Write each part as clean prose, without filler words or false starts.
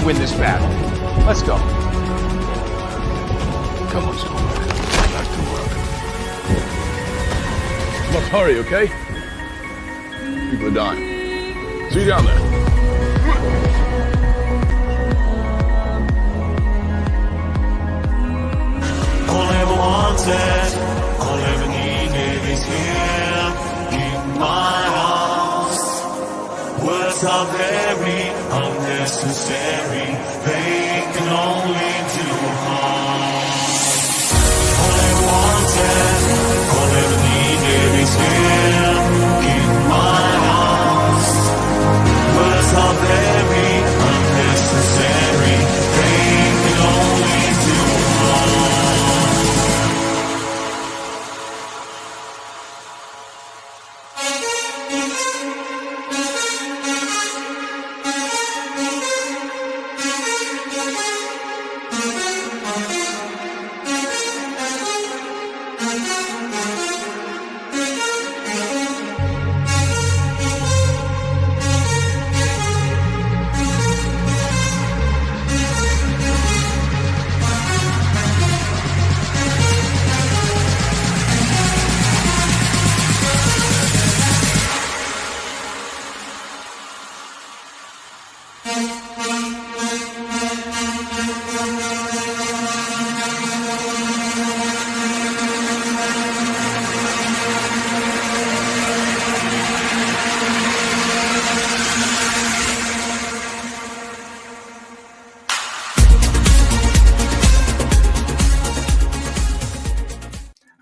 win this battle. Let's go. Come on, Chauvet. Back to work. Look, hurry, okay? People are dying. See you down there. All I ever wanted, all I ever needed is here in my arms. Words are very unnecessary, they can only do harm. All I ever wanted, all I ever needed is here in my arms. Words are very unnecessary, they can only do harm.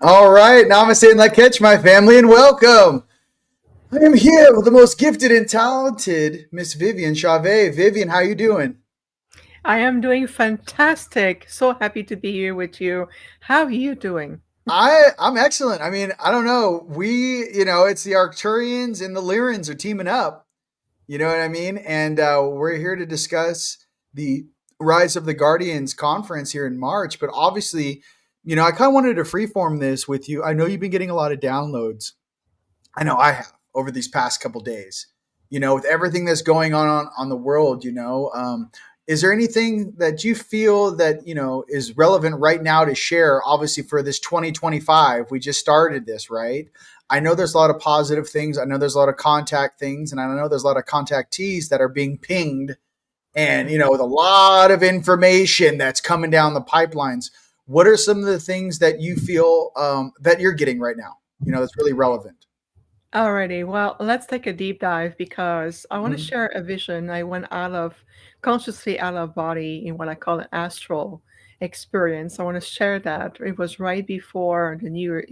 All right, namaste and lak'ech, my family, and welcome. I am here with the most gifted and talented Miss Viviane Chauvet. Viviane, how you doing? I am doing fantastic. So happy to be here with you. How are you doing? I'm excellent. I mean, I don't know. It's the Arcturians and the Lyrans are teaming up. You know what I mean? And we're here to discuss the Rise of the Guardians conference here in March. But obviously, I kind of wanted to freeform this with you. I know you've been getting a lot of downloads. I know I have over these past couple days. With everything that's going on the world. Is there anything that you feel that is relevant right now to share? Obviously, for this 2025, we just started this, right? I know there's a lot of positive things. I know there's a lot of contact things, and I know there's a lot of contactees that are being pinged, and with a lot of information that's coming down the pipelines. What are some of the things that you feel that you're getting right now? That's really relevant. Alrighty, well, let's take a deep dive because I want to share a vision. I went consciously out of body in what I call an astral experience. I want to share that. It was right before the New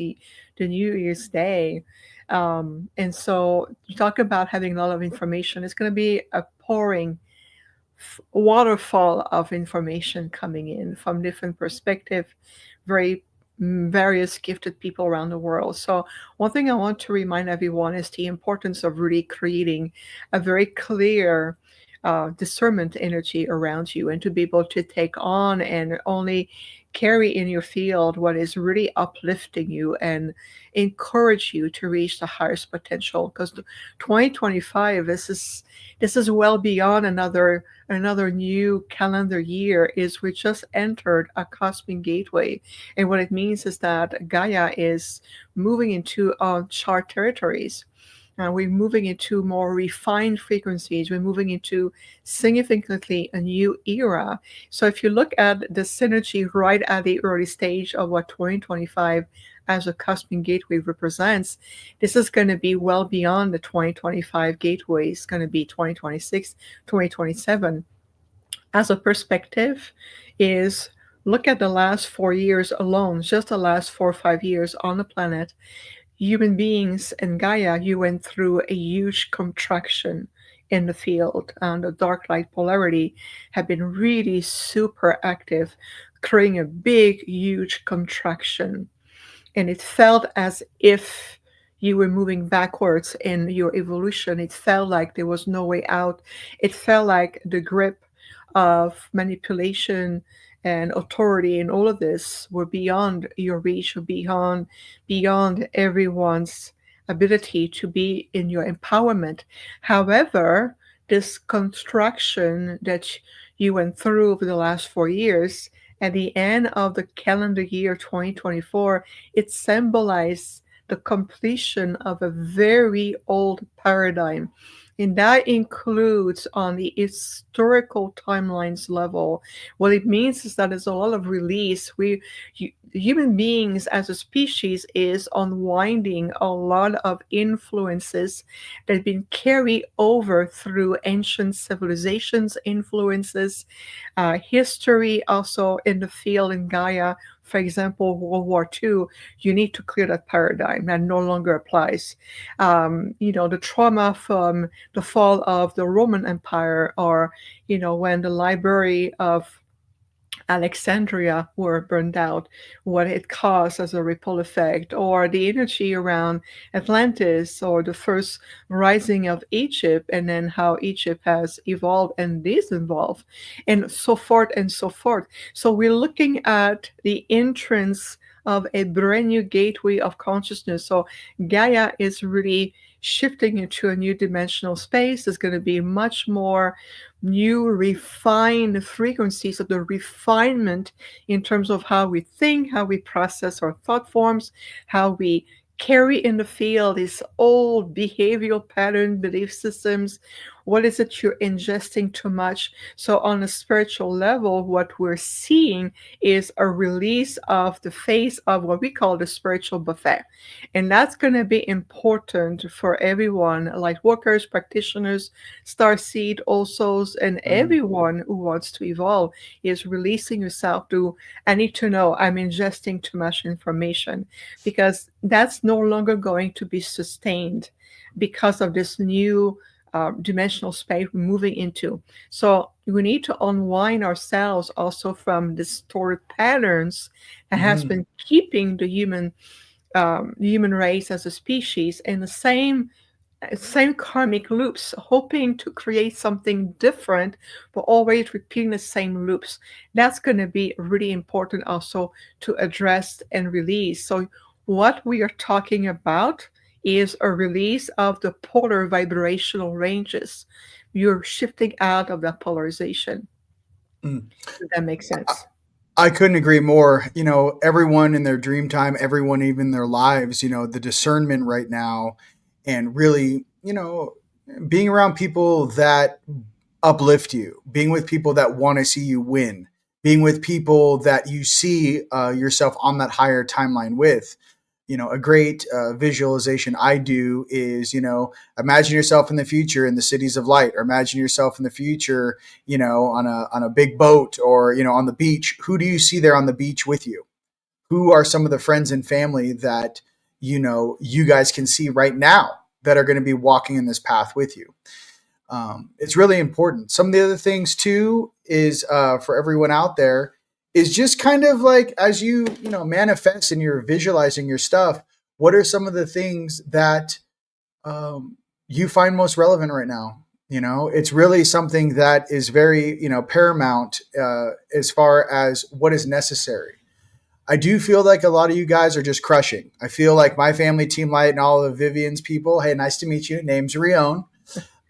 Year's Day. And so you talk about having a lot of information. It's going to be a pouring waterfall of information coming in from different perspectives, various gifted people around the world. So one thing I want to remind everyone is the importance of really creating a very clear discernment energy around you, and to be able to take on and only carry in your field what is really uplifting you and encourage you to reach the highest potential. Because 2025, this is well beyond another new calendar year. Is we just entered a cosmic gateway, and what it means is that Gaia is moving into uncharted territories. We're moving into more refined frequencies. We're moving into significantly a new era. So if you look at the synergy right at the early stage of what 2025 as a cosmic gateway represents, this is going to be well beyond the 2025 gateway. It's going to be 2026, 2027. As a perspective is look at the last 4 years alone, just the last 4 or 5 years on the planet. Human beings and Gaia, you went through a huge contraction in the field, and the dark light polarity have been really super active, creating a big, huge contraction. And it felt as if you were moving backwards in your evolution. It felt like there was no way out. It felt like the grip of manipulation and authority and all of this were beyond your reach, or beyond everyone's ability to be in your empowerment. However, this construction that you went through over the last 4 years, at the end of the calendar year 2024, it symbolized the completion of a very old paradigm. And that includes on the historical timelines level. What it means is that there's a lot of release. Human beings as a species is unwinding a lot of influences that have been carried over through ancient civilizations, influences, history also in the field in Gaia. For example, World War II, you need to clear that paradigm that no longer applies. The trauma from the fall of the Roman Empire, or, when the library of Alexandria were burned out, what it caused as a ripple effect, or the energy around Atlantis, or the first rising of Egypt, and then how Egypt has evolved and disevolved, and so forth and so forth. So we're looking at the entrance of a brand new gateway of consciousness. So Gaia is really shifting into a new dimensional space. There's going to be much more new refined frequencies of the refinement in terms of how we think, how we process our thought forms, how we carry in the field these old behavioral pattern belief systems. What is it you're ingesting too much? So on a spiritual level, what we're seeing is a release of the face of what we call the spiritual buffet. And that's going to be important for everyone, like workers, practitioners, starseed, all souls, and everyone who wants to evolve is releasing yourself to, I need to know I'm ingesting too much information, because that's no longer going to be sustained because of this new dimensional space we're moving into. So we need to unwind ourselves also from distorted patterns that has been keeping the human race as a species in the same karmic loops, hoping to create something different, but always repeating the same loops. That's going to be really important also to address and release. So what we are talking about is a release of the polar vibrational ranges. You're shifting out of that polarization. Does that make sense? I couldn't agree more. Everyone in their dream time, everyone even their lives, the discernment right now, and really, being around people that uplift you, being with people that want to see you win, being with people that you see yourself on that higher timeline with. A great visualization I do is, imagine yourself in the future in the cities of light, or imagine yourself in the future, on a big boat, or, on the beach. Who do you see there on the beach with you? Who are some of the friends and family that, you guys can see right now that are going to be walking in this path with you? It's really important. Some of the other things too is for everyone out there is just kind of like, as you manifest and you're visualizing your stuff, what are some of the things that you find most relevant right now? It's really something that is very, paramount as far as what is necessary. I do feel like a lot of you guys are just crushing. I feel like my family, Team Light, and all of Viviane's people, hey, nice to meet you. Name's Rion.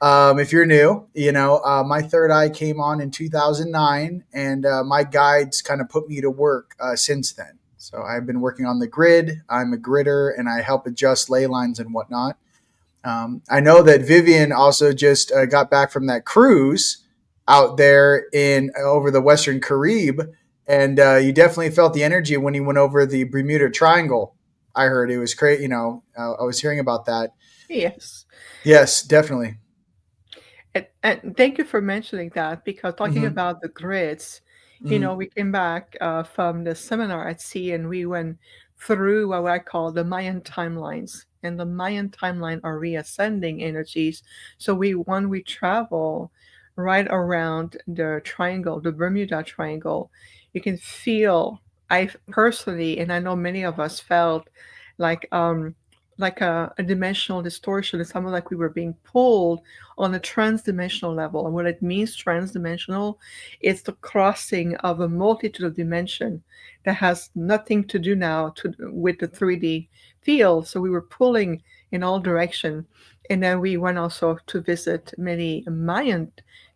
If you're new, my third eye came on in 2009, and my guides kind of put me to work since then. So I've been working on the grid. I'm a gridder, and I help adjust ley lines and whatnot. I know that Viviane also just got back from that cruise out there over the Western Caribbean, and you definitely felt the energy when you went over the Bermuda Triangle. I heard it was crazy. I was hearing about that. Yes. Yes, definitely. And thank you for mentioning that, because talking about the grids, we came back from the seminar at sea, and we went through what I call the Mayan timelines. And the Mayan timeline are reascending energies. So we travel right around the triangle, the Bermuda Triangle, you can feel, I personally, and I know many of us felt like a dimensional distortion. It's almost like we were being pulled on a transdimensional level. And what it means transdimensional, it's the crossing of a multitude of dimension that has nothing to do now with the 3D field. So we were pulling in all direction. And then we went also to visit many Mayan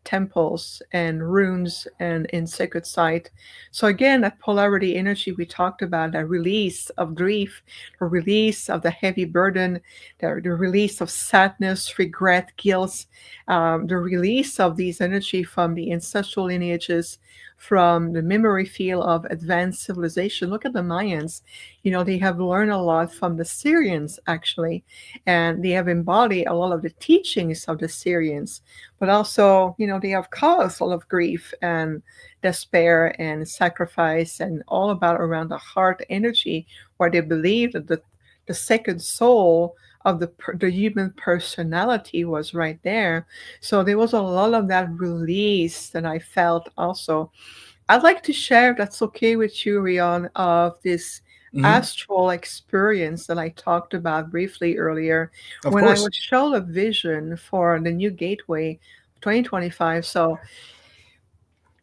temples and runes and in sacred site. So again, that polarity energy we talked about, that release of grief, the release of the heavy burden, the release of sadness, regret, guilt, the release of these energy from the ancestral lineages, from the memory field of advanced civilization. Look at the Mayans. They have learned a lot from the Syrians, actually, and they have embodied a lot of the teachings of the Syrians, but also, they have caused a lot of grief and despair and sacrifice and all about around the heart energy, where they believe that the second soul of the human personality was right there. So there was a lot of that release that I felt also. I'd like to share, if that's okay with you, Rion, of this Mhm. astral experience that I talked about briefly earlier Of when I course. was shown a vision for the new gateway 2025. So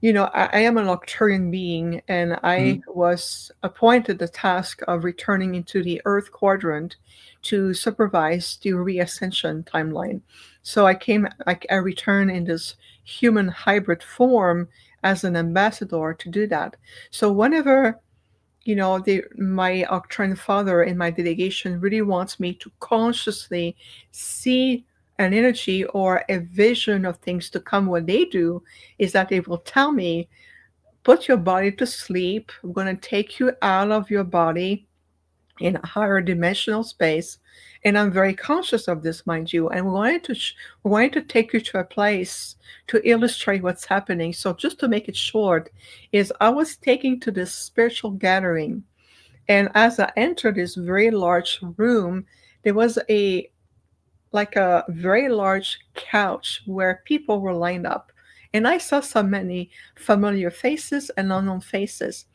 I am an Arcturian being, and I Mhm. was appointed the task of returning into the Earth quadrant to supervise the reascension timeline. So I returned in this human hybrid form as an ambassador to do that. So whenever my Arcturian father in my delegation really wants me to consciously see an energy or a vision of things to come, what they do is that they will tell me, put your body to sleep. I'm going to take you out of your body in a higher dimensional space. And I'm very conscious of this, mind you. And we're going to take you to a place to illustrate what's happening. So just to make it short, is I was taken to this spiritual gathering, and as I entered this very large room, there was a very large couch where people were lined up. And I saw so many familiar faces and unknown faces.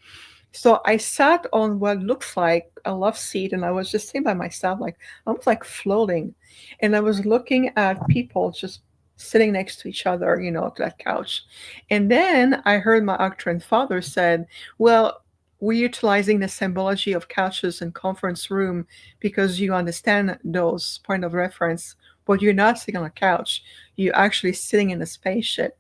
So I sat on what looks like a love seat, and I was just sitting by myself, like almost like floating. And I was looking at people just sitting next to each other, to that couch. And then I heard my Arcturian father said, well, we're utilizing the symbology of couches and conference room because you understand those point of reference, but you're not sitting on a couch. You're actually sitting in a spaceship.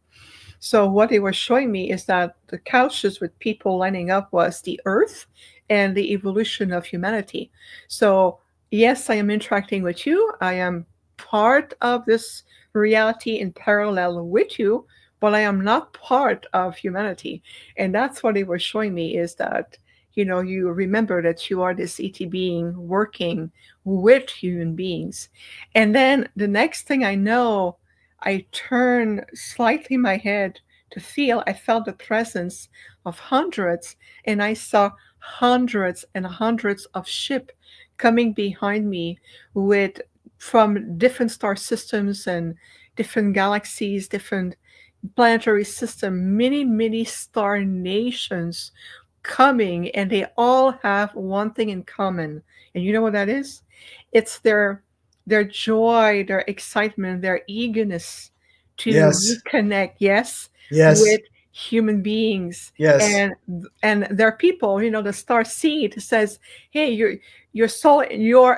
So what they were showing me is that the couches with people lining up was the Earth and the evolution of humanity. So yes, I am interacting with you. I am part of this reality in parallel with you, but I am not part of humanity. And that's what they were showing me, is that you remember that you are this ET being working with human beings. And then the next thing I know, I turned slightly my head to feel, I felt the presence of hundreds, and I saw hundreds and hundreds of ships coming behind me with from different star systems and different galaxies, different planetary system, many, many star nations coming, and they all have one thing in common. And you know what that is? It's their joy, their excitement, their eagerness to Yes. reconnect, yes, Yes. with human beings. Yes. And their people, the star seed says, hey, you're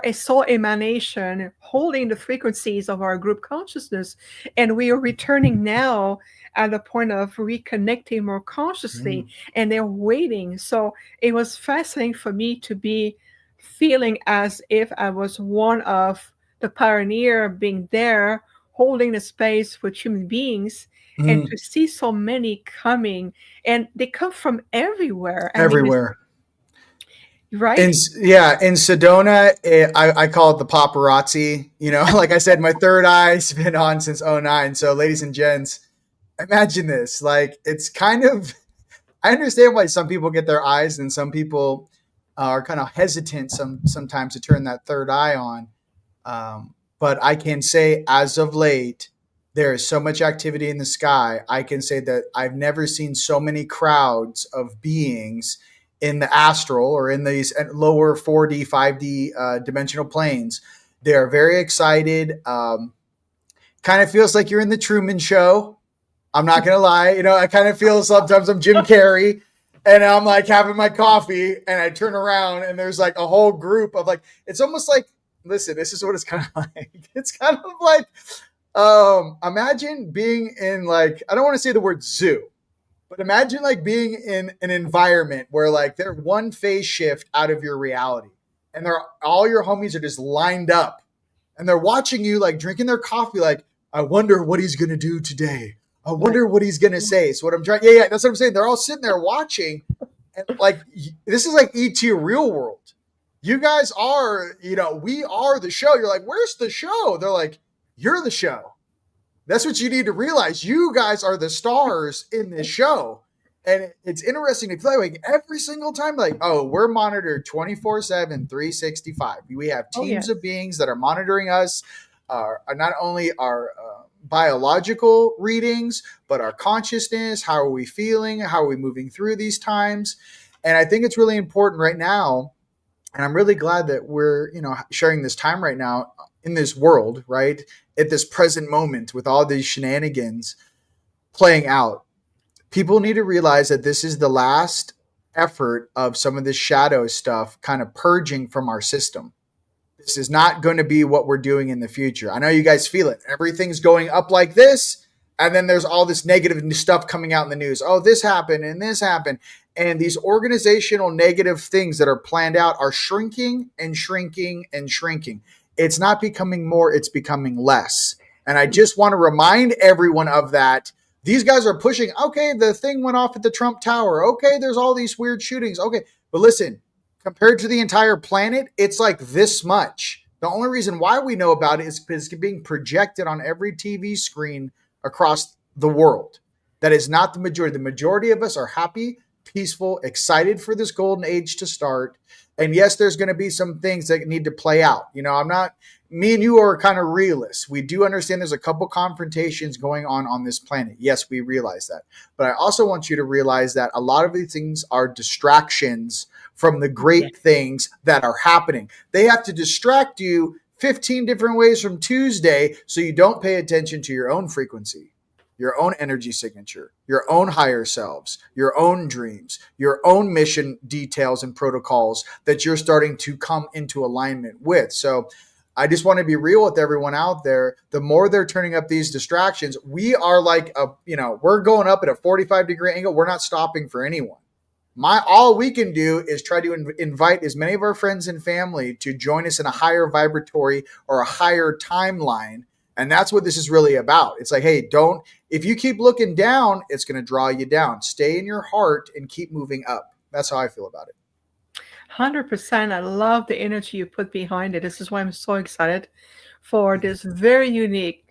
a soul emanation holding the frequencies of our group consciousness, and we are returning now at a point of reconnecting more consciously, Mm. and they're waiting. So it was fascinating for me to be feeling as if I was one of the pioneer being there holding the space with human beings, and to Mm. see so many coming, and they come from everywhere. I mean, Everywhere. right? In Sedona, I call it the paparazzi. Like I said, my third eye's been on since '09. So, ladies and gents, imagine this. Like, it's kind of, I understand why some people get their eyes and some people are kind of hesitant sometimes to turn that third eye on. But I can say, as of late, there is so much activity in the sky. I can say that I've never seen so many crowds of beings in the astral or in these lower 4D, 5D dimensional planes. They're very excited. Kind of feels like you're in the Truman Show. I'm not gonna lie. I kind of feel sometimes I'm Jim Carrey, and I'm like having my coffee, and I turn around, and there's like a whole group of like. It's almost like, listen, this is what it's kind of like. It's kind of like Imagine being in like, I don't want to say the word zoo, but imagine like being in an environment where like they're one phase shift out of your reality, and they're all your homies are just lined up, and they're watching you like drinking their coffee. Like, I wonder what he's gonna do today. I wonder what he's gonna say. So what I'm trying, yeah, that's what I'm saying. They're all sitting there watching, and like this is like ET real world. You guys are, we are the show. You're like, where's the show? They're like, you're the show. That's what you need to realize. You guys are the stars in this show. And it's interesting to feel like every single time, like, oh, we're monitored 24/7, 365. We have Oh, teams yes. of beings that are monitoring us, not only our biological readings, but our consciousness. How are we feeling? How are we moving through these times? And I think it's really important right now. And I'm really glad that we're, sharing this time right now in this world, right? At this present moment with all these shenanigans playing out. People need to realize that this is the last effort of some of this shadow stuff kind of purging from our system. This is not going to be what we're doing in the future. I know you guys feel it. Everything's going up like this, and then there's all this negative stuff coming out in the news. Oh, this happened and this happened. And these organizational negative things that are planned out are shrinking and shrinking and shrinking. It's not becoming more, it's becoming less. And I just want to remind everyone of that. These guys are pushing, okay, the thing went off at the Trump Tower. Okay, there's all these weird shootings. Okay, but listen, compared to the entire planet, it's like this much. The only reason why we know about it is because it's being projected on every TV screen across the world. That is not the majority. The majority of us are happy, peaceful, excited for this golden age to start. And yes, there's going to be some things that need to play out. Me and you are kind of realists. We do understand there's a couple confrontations going on this planet. Yes, we realize that. But I also want you to realize that a lot of these things are distractions from the great things that are happening. They have to distract you 15 different ways from Tuesday so you don't pay attention to your own frequency, your own energy signature, your own higher selves, your own dreams, your own mission details and protocols that you're starting to come into alignment with. So I just want to be real with everyone out there. The more they're turning up these distractions, we are like we're going up at a 45-degree angle. We're not stopping for anyone. All we can do is try to invite as many of our friends and family to join us in a higher vibratory or a higher timeline. And that's what this is really about. It's like, hey, if you keep looking down, it's going to draw you down. Stay in your heart and keep moving up. That's how I feel about it. 100%. I love the energy you put behind it. This is why I'm so excited for this very unique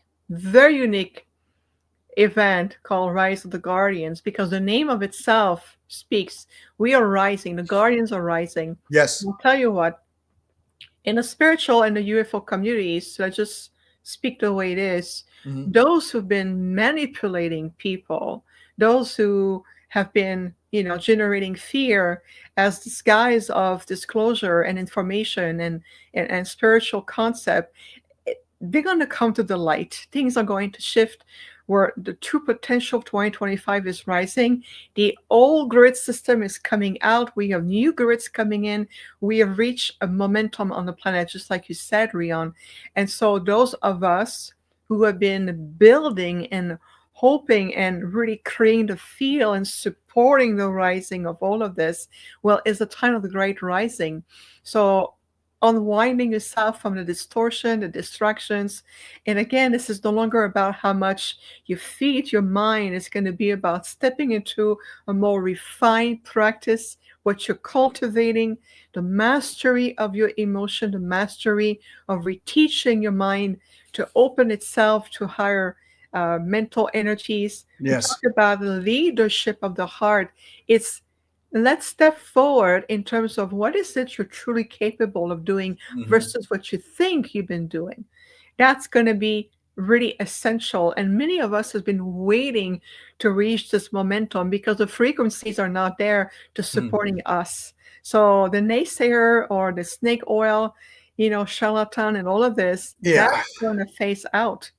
event called Rise of the Guardians, because the name of itself speaks. We are rising. The Guardians are rising. Yes. I'll tell you what, in the spiritual and the UFO communities, let's just speak the way it is. Mm-hmm. Those who've been manipulating people, those who have been, generating fear as disguise of disclosure and information and spiritual concept, they're going to come to the light. Things are going to shift where the true potential of 2025 is rising. The old grid system is coming out. We have new grids coming in. We have reached a momentum on the planet, just like you said, Rion. And so those of us who have been building and hoping and really creating the field and supporting the rising of all of this, well, it's the time of the great rising. So unwinding yourself from the distortion, the distractions. And again, this is no longer about how much you feed your mind. It's going to be about stepping into a more refined practice, what you're cultivating, the mastery of your emotion, the mastery of reteaching your mind to open itself to higher mental energies. Yes. We talk about the leadership of the heart. Let's step forward in terms of what is it you're truly capable of doing versus what you think you've been doing. That's going to be really essential. And many of us have been waiting to reach this momentum because the frequencies are not there to supporting us. So the naysayer or the snake oil, charlatan and all of this, that's going to phase out.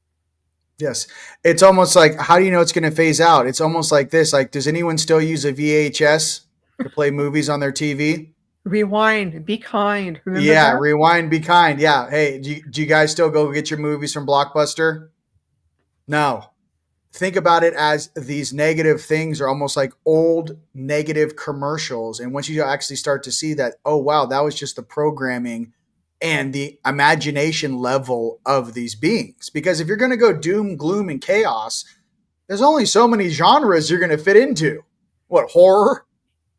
Yes. It's almost like, how do you know it's going to phase out? It's almost like this. Like, does anyone still use a VHS to play movies on their TV? Rewind, be kind. Remember that? Rewind, be kind. Yeah. Hey, do you guys still go get your movies from Blockbuster? No. Think about it as these negative things are almost like old negative commercials. And once you actually start to see that, oh, wow, that was just the programming and the imagination level of these beings. Because if you're going to go doom, gloom, and chaos, there's only so many genres you're going to fit into. What, horror?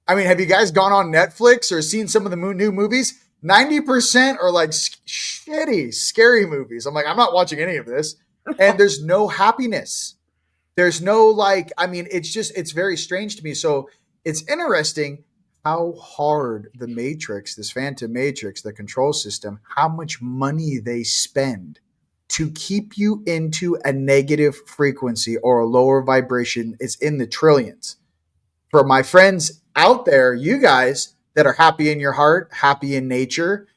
I mean, have you guys gone on Netflix or seen some of the new movies? 90% are like shitty, scary movies. I'm like, I'm not watching any of this. And there's no happiness. There's no like, I mean, it's very strange to me. So it's interesting how hard the Matrix, this Phantom Matrix, the control system, how much money they spend to keep you into a negative frequency or a lower vibration. It's in the trillions. For my friends out there, you guys that are happy in your heart, happy in nature,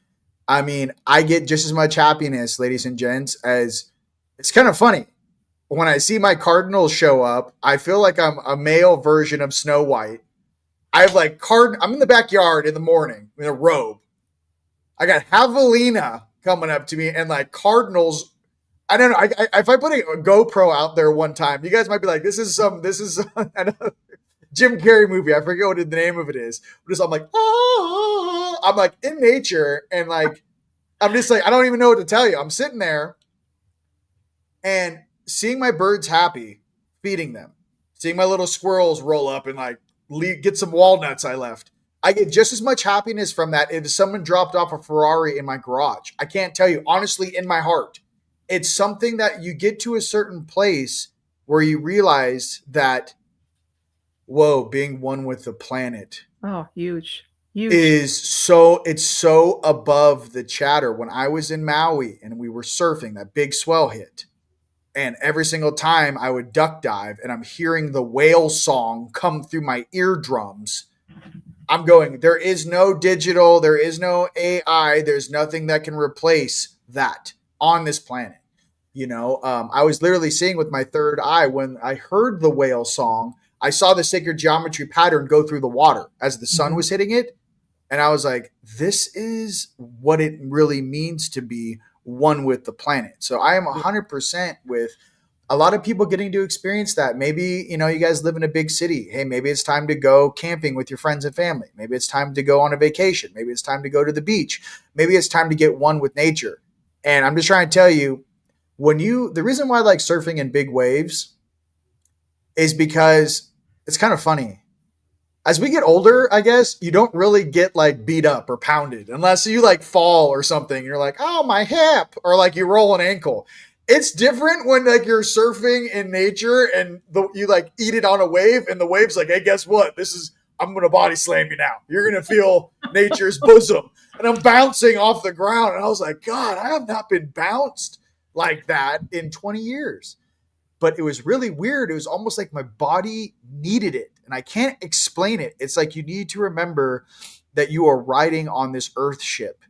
I mean, I get just as much happiness, ladies and gents, as it's kind of funny. When I see my cardinals show up, I feel like I'm a male version of Snow White. I have like I'm in the backyard in the morning in a robe. I got Javelina coming up to me and like cardinals. I don't know. If I put a GoPro out there one time, you guys might be like, this is another Jim Carrey movie. I forget what the name of it is. But I'm like, oh, I'm like in nature and like, I'm just like, I don't even know what to tell you. I'm sitting there and seeing my birds happy, feeding them, seeing my little squirrels roll up and like get some walnuts I left. I get just as much happiness from that if someone dropped off a Ferrari in my garage. I can't tell you, honestly, in my heart. It's something that you get to a certain place where you realize that, whoa, being one with the planet. Oh, huge. It's so above the chatter. When I was in Maui and we were surfing, that big swell hit. And every single time I would duck dive and I'm hearing the whale song come through my eardrums, I'm going, there is no digital, there is no AI, there's nothing that can replace that on this planet. You know, I was literally seeing with my third eye when I heard the whale song, I saw the sacred geometry pattern go through the water as the sun was hitting it. And I was like, this is what it really means to be one with the planet. So I am 100% with a lot of people getting to experience that. Maybe, you know, you guys live in a big city. Hey, maybe it's time to go camping with your friends and family. Maybe it's time to go on a vacation. Maybe it's time to go to the beach. Maybe it's time to get one with nature. And I'm just trying to tell you, the reason why I like surfing in big waves is because it's kind of funny. As we get older, I guess, you don't really get like beat up or pounded unless you like fall or something. You're like, oh, my hip, or like you roll an ankle. It's different when like you're surfing in nature and you like eat it on a wave and the wave's like, hey, guess what? I'm going to body slam you now. You're going to feel nature's bosom. And I'm bouncing off the ground. And I was like, God, I have not been bounced like that in 20 years. But it was really weird. It was almost like my body needed it. And I can't explain it. It's like you need to remember that you are riding on this earth ship.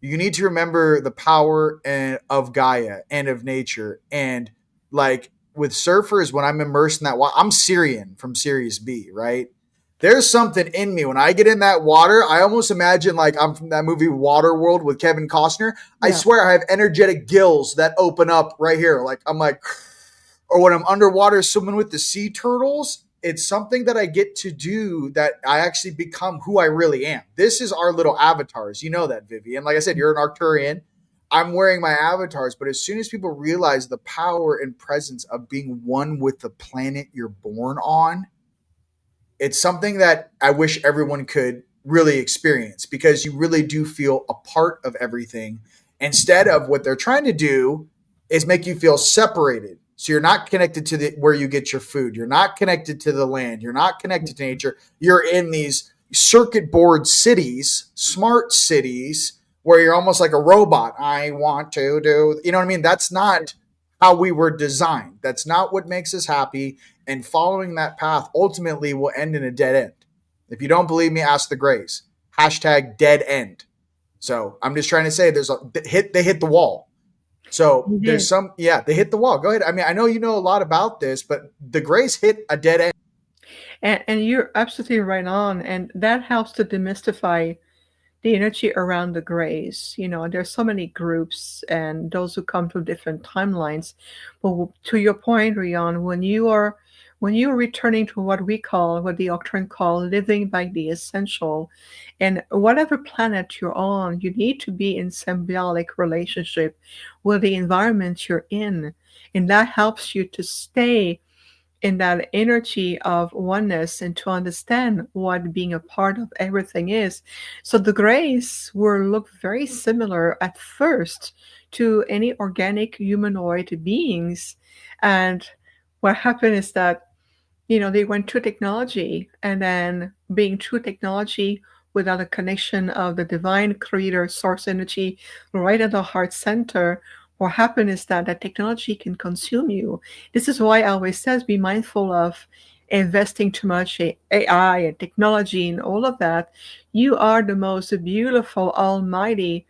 You need to remember the power of Gaia and of nature. And like with surfers, when I'm immersed in that water, I'm Syrian from Series B, right? There's something in me. When I get in that water, I almost imagine like I'm from that movie Waterworld with Kevin Costner. Yeah. I swear I have energetic gills that open up right here. Like I'm like, or when I'm underwater swimming with the sea turtles, it's something that I get to do that I actually become who I really am. This is our little avatars. You know that, Viviane. Like I said, you're an Arcturian. I'm wearing my avatars. But as soon as people realize the power and presence of being one with the planet you're born on, it's something that I wish everyone could really experience, because you really do feel a part of everything, instead of what they're trying to do is make you feel separated. So you're not connected to where you get your food. You're not connected to the land. You're not connected to nature. You're in these circuit board cities, smart cities, where you're almost like a robot. I want to do, you know what I mean? That's not how we were designed. That's not what makes us happy. And following that path ultimately will end in a dead end. If you don't believe me, ask the Grays. # dead end. So I'm just trying to say they hit the wall. So there's they hit the wall. Go ahead. I mean, I know you know a lot about this, but the Grays hit a dead end. And you're absolutely right on. And that helps to demystify the energy around the grays. There's so many groups and those who come to different timelines. But to your point, Rion, when you're returning to what the Octane call living by the essential, and whatever planet you're on, you need to be in symbiotic relationship with the environment you're in. And that helps you to stay in that energy of oneness and to understand what being a part of everything is. So the grays will look very similar at first to any organic humanoid beings. And what happened is that they went to technology, and then being true technology without a connection of the divine creator source energy right at the heart center, what happened is that technology can consume you. This is why I always says be mindful of investing too much in AI and technology and all of that. You are the most beautiful, almighty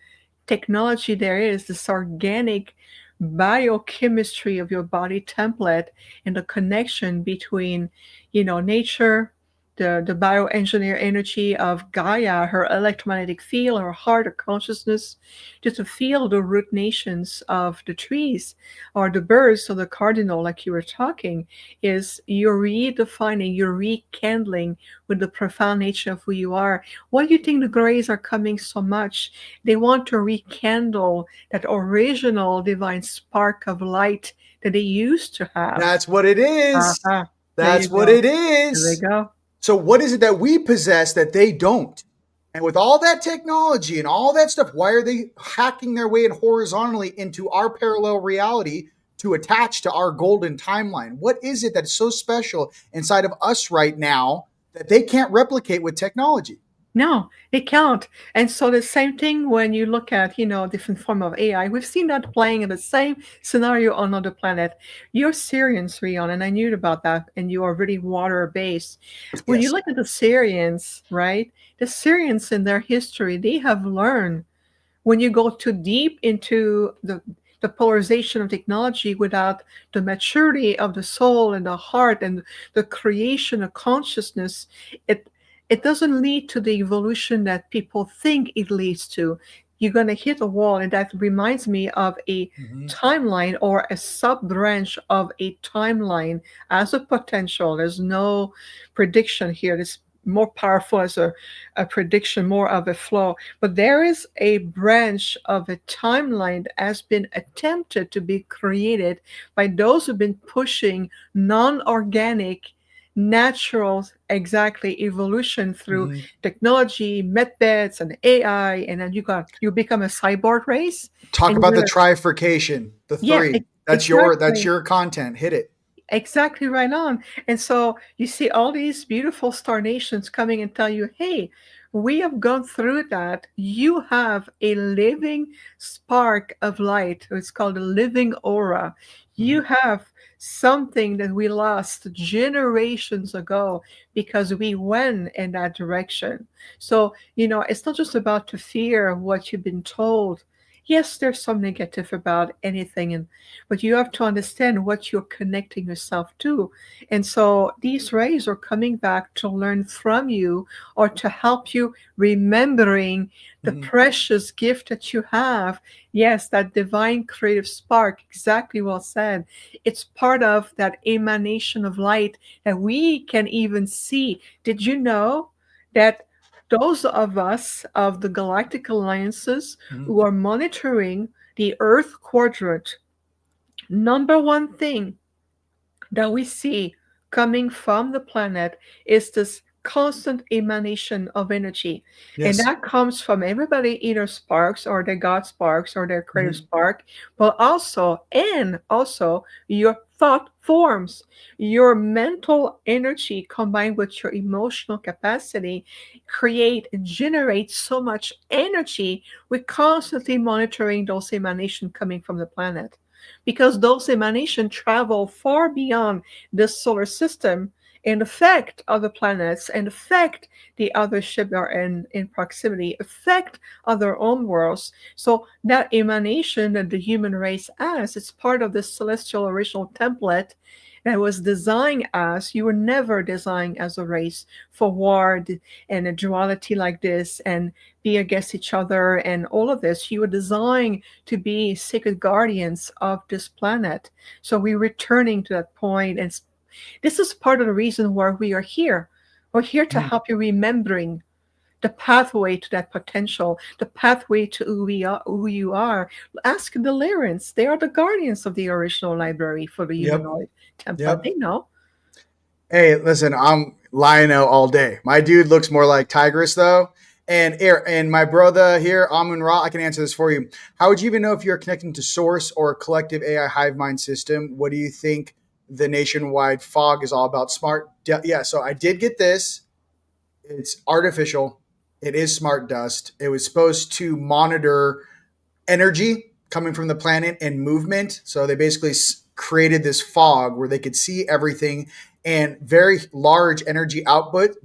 technology there is, this organic biochemistry of your body template and the connection between, nature, the bioengineer energy of Gaia, her electromagnetic field, her heart, her consciousness, just to feel the root nations of the trees or the birds or the cardinal, like you were talking, is you're redefining, you're rekindling with the profound nature of who you are. Why do you think the grays are coming so much? They want to rekindle that original divine spark of light that they used to have. That's what it is. Uh-huh. There you That's what go. it There we is. go. So what is it that we possess that they don't? And with all that technology and all that stuff, why are they hacking their way in horizontally into our parallel reality to attach to our golden timeline? What is it that's so special inside of us right now that they can't replicate with technology? No, it can't. And so the same thing when you look at, different form of AI, we've seen that playing in the same scenario on another planet. You're Syrians, Rion, and I knew about that, and you are really water-based. When you Yes. look at the Syrians, right? The Syrians in their history, they have learned when you go too deep into the polarization of technology without the maturity of the soul and the heart and the creation of consciousness, it it doesn't lead to the evolution that people think it leads to. You're going to hit a wall, and that reminds me of a Mhm. timeline or a sub branch of a timeline as a potential. There's no prediction here. It's more powerful as a prediction, more of a flow. But there is a branch of a timeline that has been attempted to be created by those who've been pushing non organic, natural, exactly, evolution through Mhm. technology, medbeds, and AI. And then you become a cyborg race. Talk And about you're the gonna, trifurcation, the yeah, three. That's exactly. your content. Hit it. Exactly right on. And so you see all these beautiful star nations coming and tell you, hey, we have gone through that. You have a living spark of light. It's called a living aura. Mhm. You have something that we lost generations ago because we went in that direction. So, it's not just about to fear what you've been told. Yes, there's some negative about anything, but you have to understand what you're connecting yourself to. And so these rays are coming back to learn from you or to help you remembering the Mhm. precious gift that you have. Yes, that divine creative spark, exactly well said. It's part of that emanation of light that we can even see. Did you know that those of us of the galactic alliances Mhm. who are monitoring the Earth quadrant, number one thing that we see coming from the planet is this constant emanation of energy. And Yes. that comes from everybody, either sparks or their God sparks or their creative Mhm. spark, but also your thought forms, your mental energy combined with your emotional capacity create and generate so much energy. We're constantly monitoring those emanations coming from the planet because those emanations travel far beyond this solar system and affect other planets and affect the other ships that are in proximity, affect other home worlds. So that emanation that the human race has, it's part of the celestial original template And it was designed as, you were never designed as a race for war and a duality like this and be against each other and all of this. You were designed to be sacred guardians of this planet. So we're returning to that point, and this is part of the reason why we are here. We're here to help you remembering the pathway to that potential, the pathway to who you are. Ask the Lyrans. They are the guardians of the original library for the humanoid template. Yep. They know. Hey, listen, I'm Lionel all day. My dude looks more like Tigress, though. And my brother here, Amun Ra, I can answer this for you. How would you even know if you're connecting to Source or a collective AI hive mind system? What do you think the nationwide fog is all about? Yeah, so I did get this. It's artificial. It is smart dust. It was supposed to monitor energy coming from the planet and movement. So they basically created this fog where they could see everything, and very large energy outputs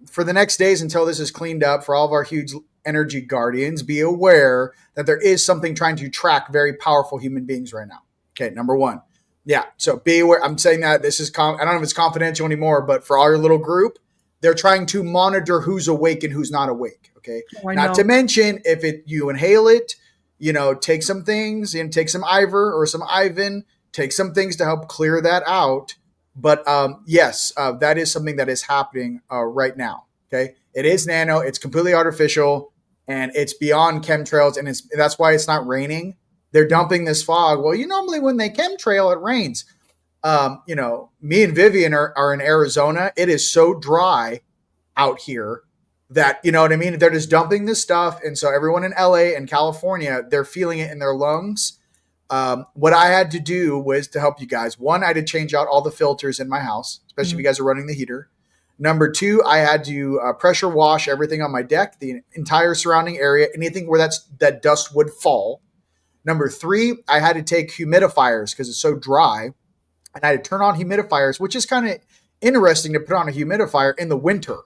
for the next days until this is cleaned up. For all of our huge energy guardians, be aware that there is something trying to track very powerful human beings right now. Okay, number one. Yeah, so be aware. I'm saying that this is, I don't know if it's confidential anymore, but for our little group, they're trying to monitor who's awake and who's not awake. Okay. Not to mention, if you inhale it, take some things and take some Ivor or some Ivan, take some things to help clear that out. But yes, that is something that is happening right now. Okay. It is nano. It's completely artificial, and it's beyond chemtrails. And that's why it's not raining. They're dumping this fog. Well, normally when they chemtrail, it rains. Me and Viviane are in Arizona. It is so dry out here that, you know what I mean? They're just dumping this stuff. And so everyone in LA and California, they're feeling it in their lungs. What I had to do was to help you guys. One, I had to change out all the filters in my house, especially if you guys are running the heater. Number two, I had to pressure wash everything on my deck, the entire surrounding area, anything where that dust would fall. Number three, I had to take humidifiers because it's so dry. And I had to turn on humidifiers, which is kind of interesting to put on a humidifier in the winter.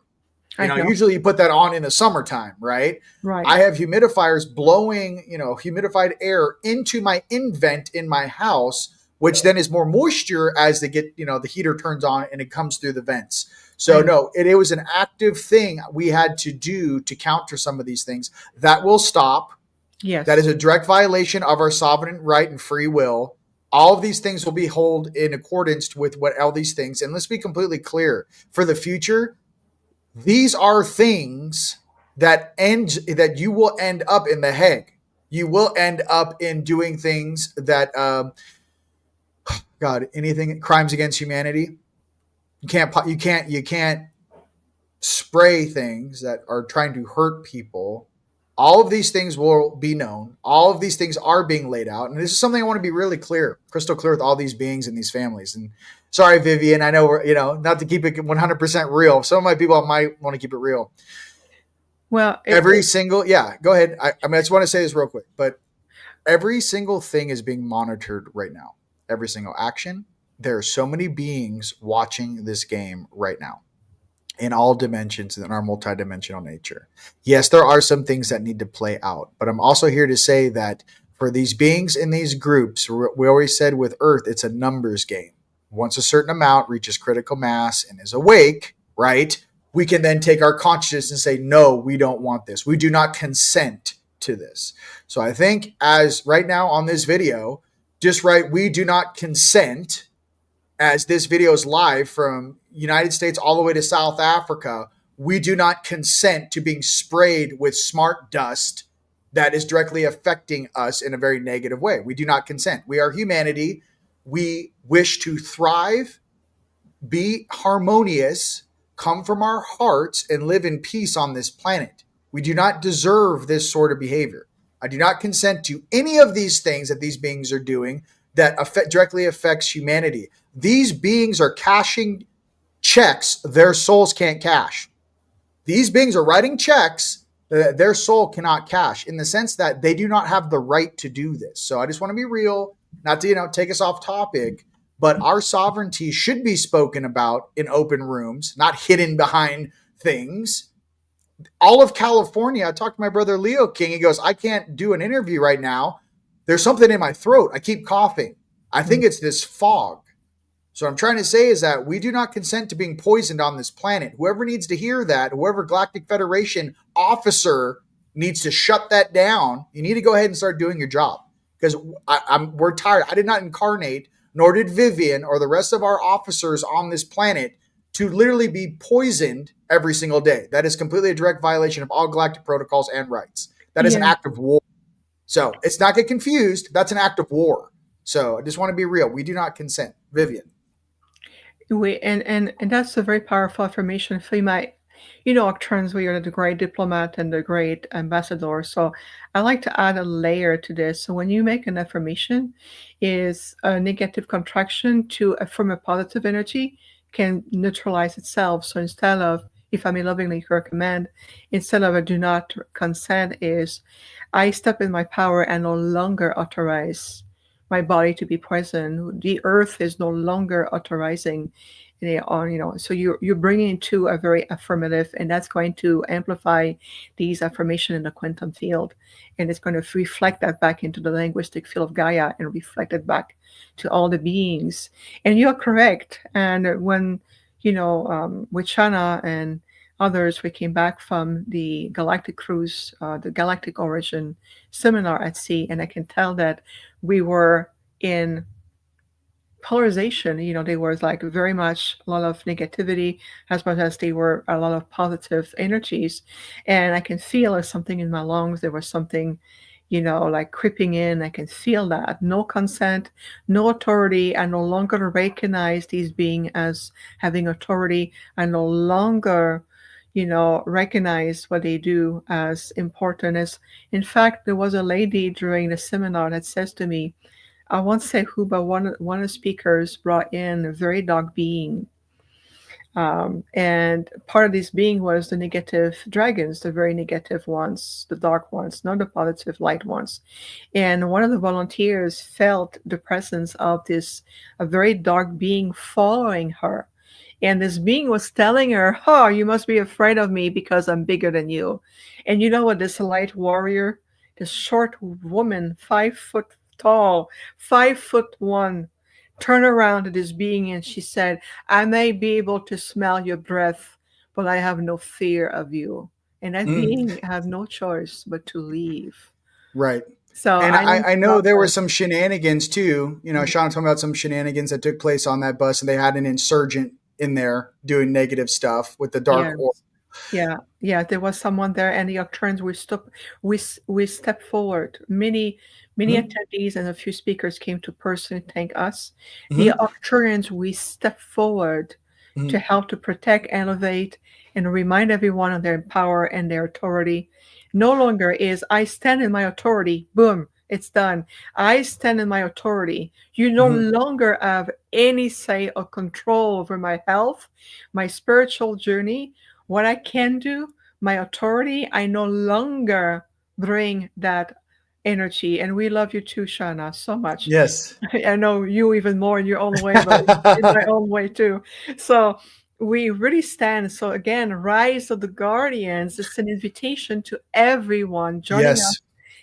Usually you put that on in the summertime, right? Right. I have humidifiers blowing, humidified air into my invent in my house, which then is more moisture as they get, the heater turns on and it comes through the vents. So no, it was an active thing we had to do to counter some of these things. That will stop. Yes. That is a direct violation of our sovereign right and free will. All of these things will be held in accordance with what all these things. And let's be completely clear, for the future, these are things that you will end up in the Hague. You will end up in doing things that, crimes against humanity. You can't spray things that are trying to hurt people. All of these things will be known. All of these things are being laid out. And this is something I want to be really crystal clear with all these beings and these families. And sorry, Viviane, I know we're, not to keep it 100% real. Some of my people might want to keep it real. Well, go ahead. I just want to say this real quick, but every single thing is being monitored right now. Every single action. There are so many beings watching this game right now, in all dimensions in our multidimensional nature. Yes, there are some things that need to play out, but I'm also here to say that for these beings in these groups, we always said with Earth, it's a numbers game. Once a certain amount reaches critical mass and is awake, right, we can then take our consciousness and say, no, we don't want this. We do not consent to this. So I think as right now on this video, just write, we do not consent. As this video is live from United States all the way to South Africa, we do not consent to being sprayed with smart dust that is directly affecting us in a very negative way. We do not consent. We are humanity. We wish to thrive, be harmonious, come from our hearts, and live in peace on this planet. We do not deserve this sort of behavior. I do not consent to any of these things that these beings are doing that directly affects humanity. These beings are cashing checks their souls can't cash. These beings are writing checks that their soul cannot cash, in the sense that they do not have the right to do this. So I just want to be real, not to take us off topic, but our sovereignty should be spoken about in open rooms, not hidden behind things. All of California, I talked to my brother Leo King. He goes, I can't do an interview right now. There's something in my throat. I keep coughing. I think it's this fog. So what I'm trying to say is that we do not consent to being poisoned on this planet. Whoever needs to hear that, whoever Galactic Federation officer needs to shut that down, you need to go ahead and start doing your job. Because we're tired. I did not incarnate, nor did Viviane or the rest of our officers on this planet to literally be poisoned every single day. That is completely a direct violation of all galactic protocols and rights. That is an act of war. So it's not get confused. That's an act of war. So I just want to be real. We do not consent. Viviane. And that's a very powerful affirmation for my, Octurans, we are the great diplomat and the great ambassador. So I like to add a layer to this. So when you make an affirmation, is a negative contraction to affirm a positive energy can neutralize itself. So instead of, if I may lovingly recommend, instead of a do not consent, is I step in my power and no longer authorize my body to be present. The earth is no longer authorizing so you're bringing to a very affirmative, and that's going to amplify these affirmation in the quantum field, and it's going to reflect that back into the linguistic field of Gaia and reflect it back to all the beings. And you're correct. And when with Shana and others, we came back from the galactic cruise, the galactic origin seminar at sea, and I can tell that we were in polarization. There was like very much a lot of negativity as much as there were a lot of positive energies, and I can feel something in my lungs. There was something like creeping in. I can feel that. No consent, no authority. I no longer recognize these beings as having authority. I no longer recognize what they do as important. As in fact, there was a lady during the seminar that says to me, I won't say who, but one of the speakers brought in a very dark being. And part of this being was the negative dragons, the very negative ones, the dark ones, not the positive light ones. And one of the volunteers felt the presence of a very dark being following her. And this being was telling her, oh, you must be afraid of me because I'm bigger than you. And you know what? This light warrior, this short woman, 5 foot tall, 5'1", turned around to this being and she said, I may be able to smell your breath, but I have no fear of you. And that being had no choice but to leave. Right. So and I know there were some shenanigans too. Sean told me about some shenanigans that took place on that bus, and they had an insurgent in there doing negative stuff with the dark orb. Yeah, there was someone there, and the Octurans we stepped forward. Many attendees and a few speakers came to personally thank us. The Octurans, we stepped forward to help to protect, elevate, and remind everyone of their power and their authority. No longer is I stand in my authority, boom, it's done. I stand in my authority. You no longer have any say or control over my health, my spiritual journey, what I can do, my authority. I no longer bring that energy. And we love you too, Shana, so much. Yes. I know you even more in your own way, but in my own way too. So we really stand. So again, Rise of the Guardians, it's an invitation to everyone joining us.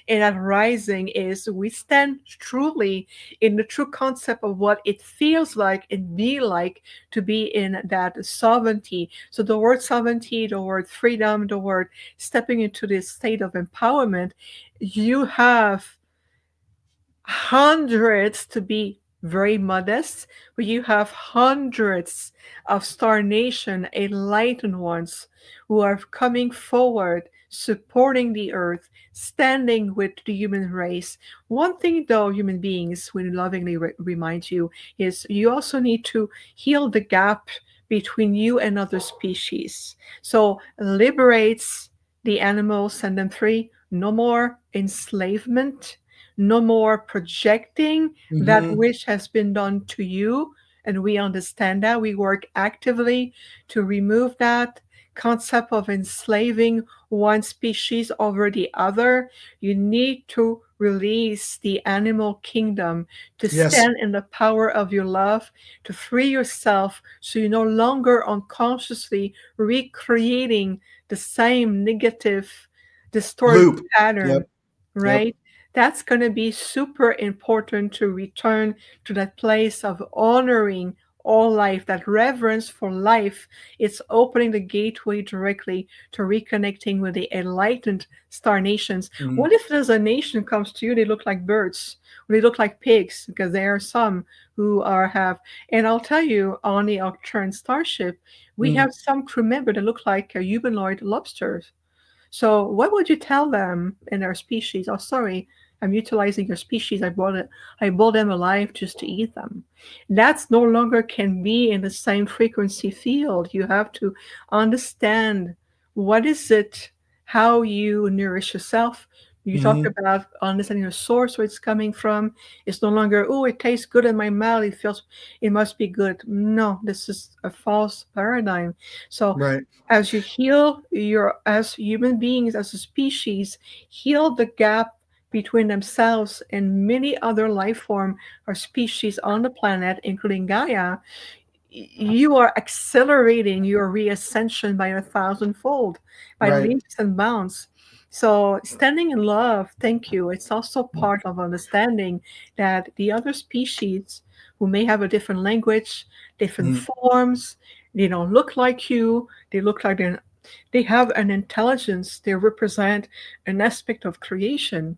And that rising is we stand truly in the true concept of what it feels like and be like to be in that sovereignty. So the word sovereignty, the word freedom, the word stepping into this state of empowerment, you have hundreds, to be very modest, but you have hundreds of Star Nation enlightened ones who are coming forward, supporting the earth, standing with the human race. One thing though, human beings, we lovingly remind you, is you also need to heal the gap between you and other species. So liberates the animals, send them free. No more enslavement. No more projecting that which has been done to you. And we understand that. We work actively to remove that concept of enslaving one species over the other. You need to release the animal kingdom to stand in the power of your love, to free yourself so you're no longer unconsciously recreating the same negative, distorted pattern, right? That's going to be super important to return to that place of honoring all life, that reverence for life. It's opening the gateway directly to reconnecting with the enlightened star nations. Mhm. What if there's a nation comes to you, they look like birds, or they look like pigs? Because there are some who are have, and I'll tell you, on the Arcturian starship, we Mhm. have some crew member that look like humanoid lobsters. So what would you tell them in their species? Oh, sorry, I'm utilizing your species. I bought them alive just to eat them. That's no longer can be in the same frequency field. You have to understand what is it, how you nourish yourself. You talk Mhm. about understanding the source where it's coming from. It's no longer, oh, it tastes good in my mouth. It must be good. No, this is a false paradigm. So Right. as you heal your as human beings as a species heal the gap between themselves and many other life form or species on the planet including Gaia, you are accelerating your reascension by 1,000-fold, by Right. leaps and bounds. So standing in love, thank you, it's also part of understanding that the other species who may have a different language, different Mhm. forms, they don't look like you, they look like they have an intelligence, they represent an aspect of creation.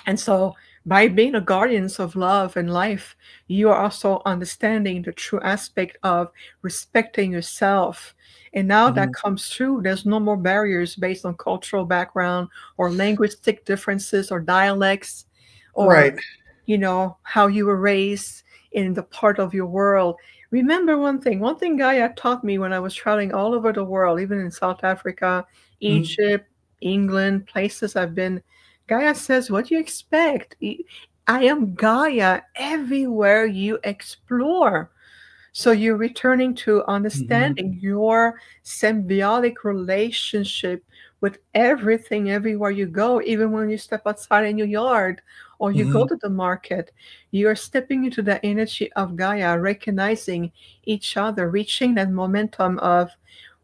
And so, by being a guardians of love and life, you are also understanding the true aspect of respecting yourself. And now that Mhm. comes through, there's no more barriers based on cultural background or linguistic differences or dialects or, Right. how you were raised in the part of your world. Remember one thing Gaia taught me when I was traveling all over the world, even in South Africa, Mhm. Egypt, England, places I've been. Gaia says, what do you expect? I am Gaia everywhere you explore. So you're returning to Mhm. understanding your symbiotic relationship with everything everywhere you go, even when you step outside in your yard or you go Mhm. to the market. You're stepping into the energy of Gaia, recognizing each other, reaching that momentum of,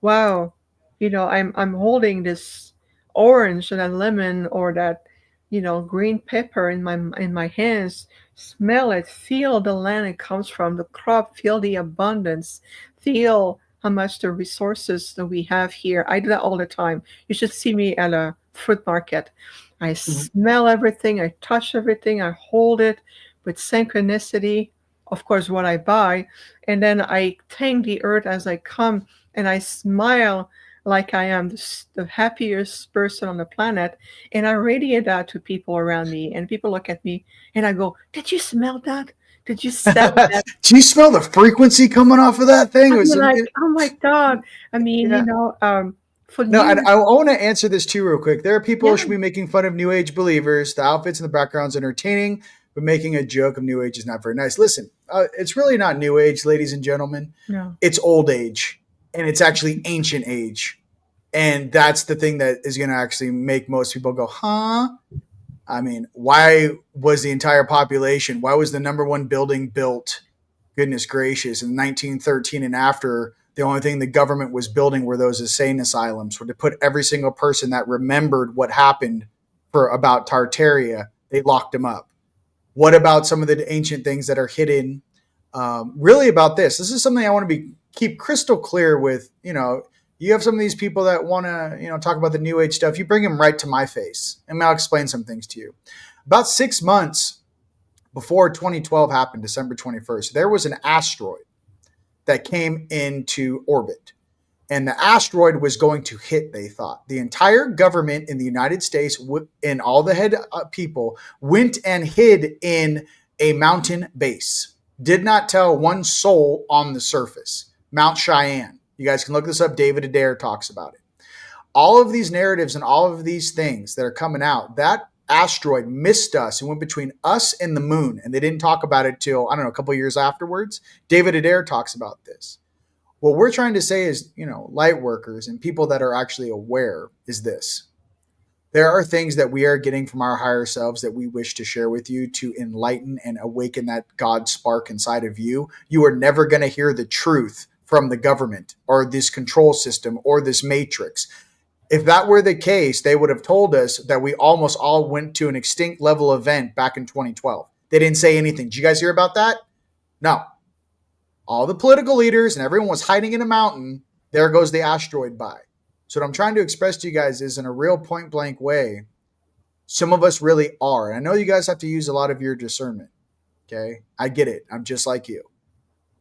wow, I'm holding this orange or that lemon or that, green pepper in my hands. Smell it, feel the land it comes from, the crop, feel the abundance, feel how much the resources that we have here. I do that all the time. You should see me at a fruit market. I Mhm. smell everything, I touch everything, I hold it with synchronicity, of course, what I buy. And then I thank the earth as I come and I smile like I am the happiest person on the planet. And I radiate that to people around me. And people look at me and I go, did you smell that? Did you sense that? Do you smell the frequency coming off of that thing? I'm It was, like, oh my God. I mean, yeah. for No, and new, I want to answer this too, real quick. There are people who yeah, should be making fun of New Age believers. The outfits and the backgrounds entertaining, but making a joke of New Age is not very nice. Listen, it's really not New Age, ladies and gentlemen. no. It's old age, and it's actually ancient age, and that's the thing that is going to actually make most people go, "Huh?" I mean, why was the entire population? Why was the number one building built? Goodness gracious, in 1913 and after, the only thing the government was building were those insane asylums, where to put every single person that remembered what happened for about Tartaria, they locked them up. What about some of the ancient things that are hidden? Really about this. This is something I want to keep crystal clear with. You have some of these people that want to, talk about the new age stuff. You bring them right to my face, and I'll explain some things to you. About 6 months before 2012 happened, December 21st, there was an asteroid that came into orbit. And the asteroid was going to hit, they thought. The entire government in the United States and all the head people went and hid in a mountain base. Did not tell one soul on the surface. Mount Cheyenne. You guys can look this up. David Adair talks about it. All of these narratives and all of these things that are coming out, that asteroid missed us and went between us and the moon. And they didn't talk about it till, I don't know, a couple of years afterwards. David Adair talks about this. What we're trying to say is, light workers and people that are actually aware is this. There are things that we are getting from our higher selves that we wish to share with you to enlighten and awaken that God spark inside of you. You are never going to hear the truth from the government or this control system or this matrix. If that were the case, they would have told us that we almost all went to an extinct level event back in 2012. They didn't say anything. Did you guys hear about that? No. All the political leaders and everyone was hiding in a mountain. There goes the asteroid by. So what I'm trying to express to you guys is, in a real point blank way, some of us really are. And I know you guys have to use a lot of your discernment. Okay. I get it. I'm just like you.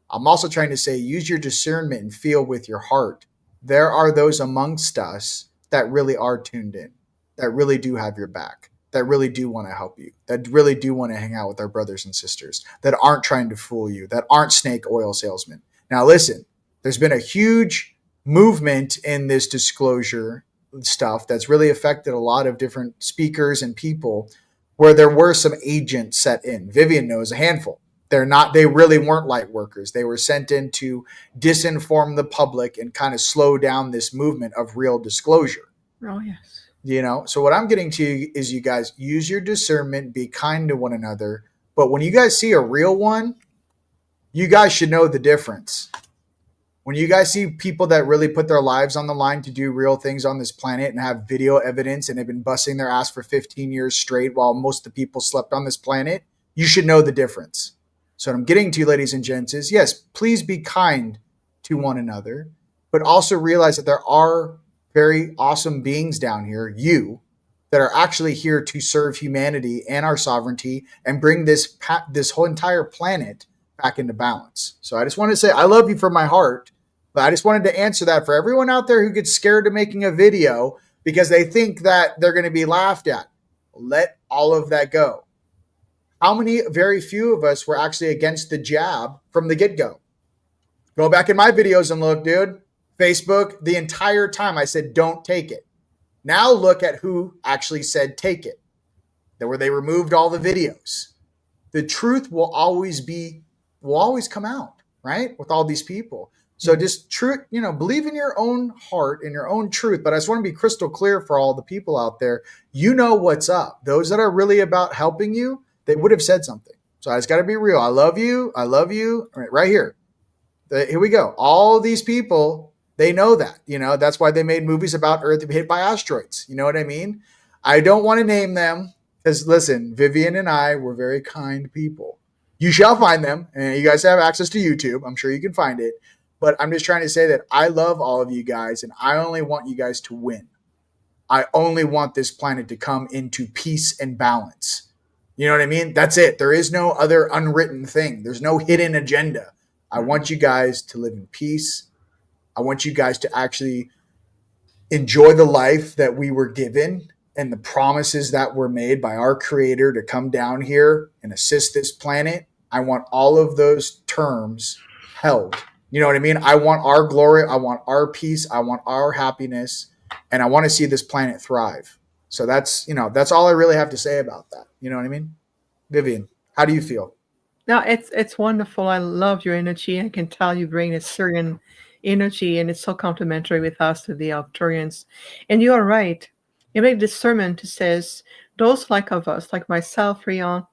I'm also trying to say, use your discernment and feel with your heart. There are those amongst us that really are tuned in, that really do have your back, that really do want to help you, that really do want to hang out with our brothers and sisters, that aren't trying to fool you, that aren't snake oil salesmen. Now, listen, there's been a huge movement in this disclosure stuff that's really affected a lot of different speakers and people, where there were some agents set in. Viviane knows a handful. They really weren't light workers. They were sent in to disinform the public and kind of slow down this movement of real disclosure. Oh, yes. You know, so what I'm getting to is, you guys use your discernment, be kind to one another. But when you guys see a real one, you guys should know the difference. When you guys see people that really put their lives on the line to do real things on this planet and have video evidence and have been busting their ass for 15 years straight while most of the people slept on this planet, you should know the difference. So what I'm getting to, ladies and gents, is yes, please be kind to one another, but also realize that there are very awesome beings down here, you, that are actually here to serve humanity and our sovereignty and bring this whole entire planet back into balance. So I just want to say I love you from my heart, but I just wanted to answer that for everyone out there who gets scared of making a video because they think that they're going to be laughed at. Let all of that go. How many, very few of us were actually against the jab from the get-go? Go back in my videos and look, dude. Facebook, the entire time I said, don't take it. Now look at who actually said take it. Where they removed all the videos. The truth will always come out, right? With all these people. So just believe in your own heart and your own truth. But I just want to be crystal clear for all the people out there. You know what's up. Those that are really about helping you, they would have said something. So I just got to be real. I love you. I love you. Right here. Here we go. All these people, they know that. That's why they made movies about Earth hit by asteroids. You know what I mean? I don't want to name them because, listen, Viviane and I were very kind people. You shall find them. And you guys have access to YouTube. I'm sure you can find it. But I'm just trying to say that I love all of you guys, and I only want you guys to win. I only want this planet to come into peace and balance. You know what I mean? That's it. There is no other unwritten thing. There's no hidden agenda. I want you guys to live in peace. I want you guys to actually enjoy the life that we were given and the promises that were made by our creator to come down here and assist this planet. I want all of those terms held. You know what I mean? I want our glory. I want our peace. I want our happiness. And I want to see this planet thrive. So that's all I really have to say about that. You know what I mean? Viviane, how do you feel? No, it's wonderful. I love your energy. I can tell you bring a Syrian energy, and it's so complementary with us, to the Arcturians. And you are right. You make discernment says those like of us, like myself, Rion,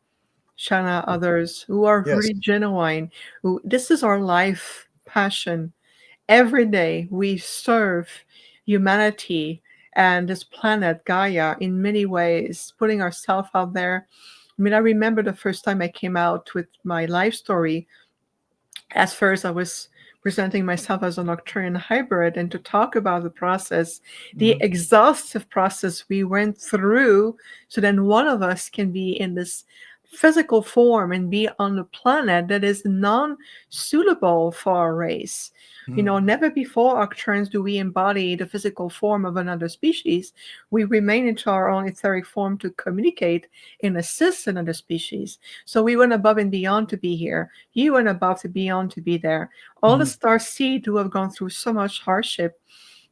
Shana, others who are really genuine, who this is our life passion. Every day we serve humanity and this planet Gaia in many ways, putting ourselves out there. I mean, I remember the first time I came out with my life story. At first, I was presenting myself as a Arcturian hybrid, and to talk about the process, the exhaustive process we went through, so then one of us can be in this physical form and be on a planet that is non-suitable for our race. Never before Arcturians do we embody the physical form of another species. We remain into our own etheric form to communicate and assist another species. So we went above and beyond to be here. You went above and beyond to be there. All the star seed who have gone through so much hardship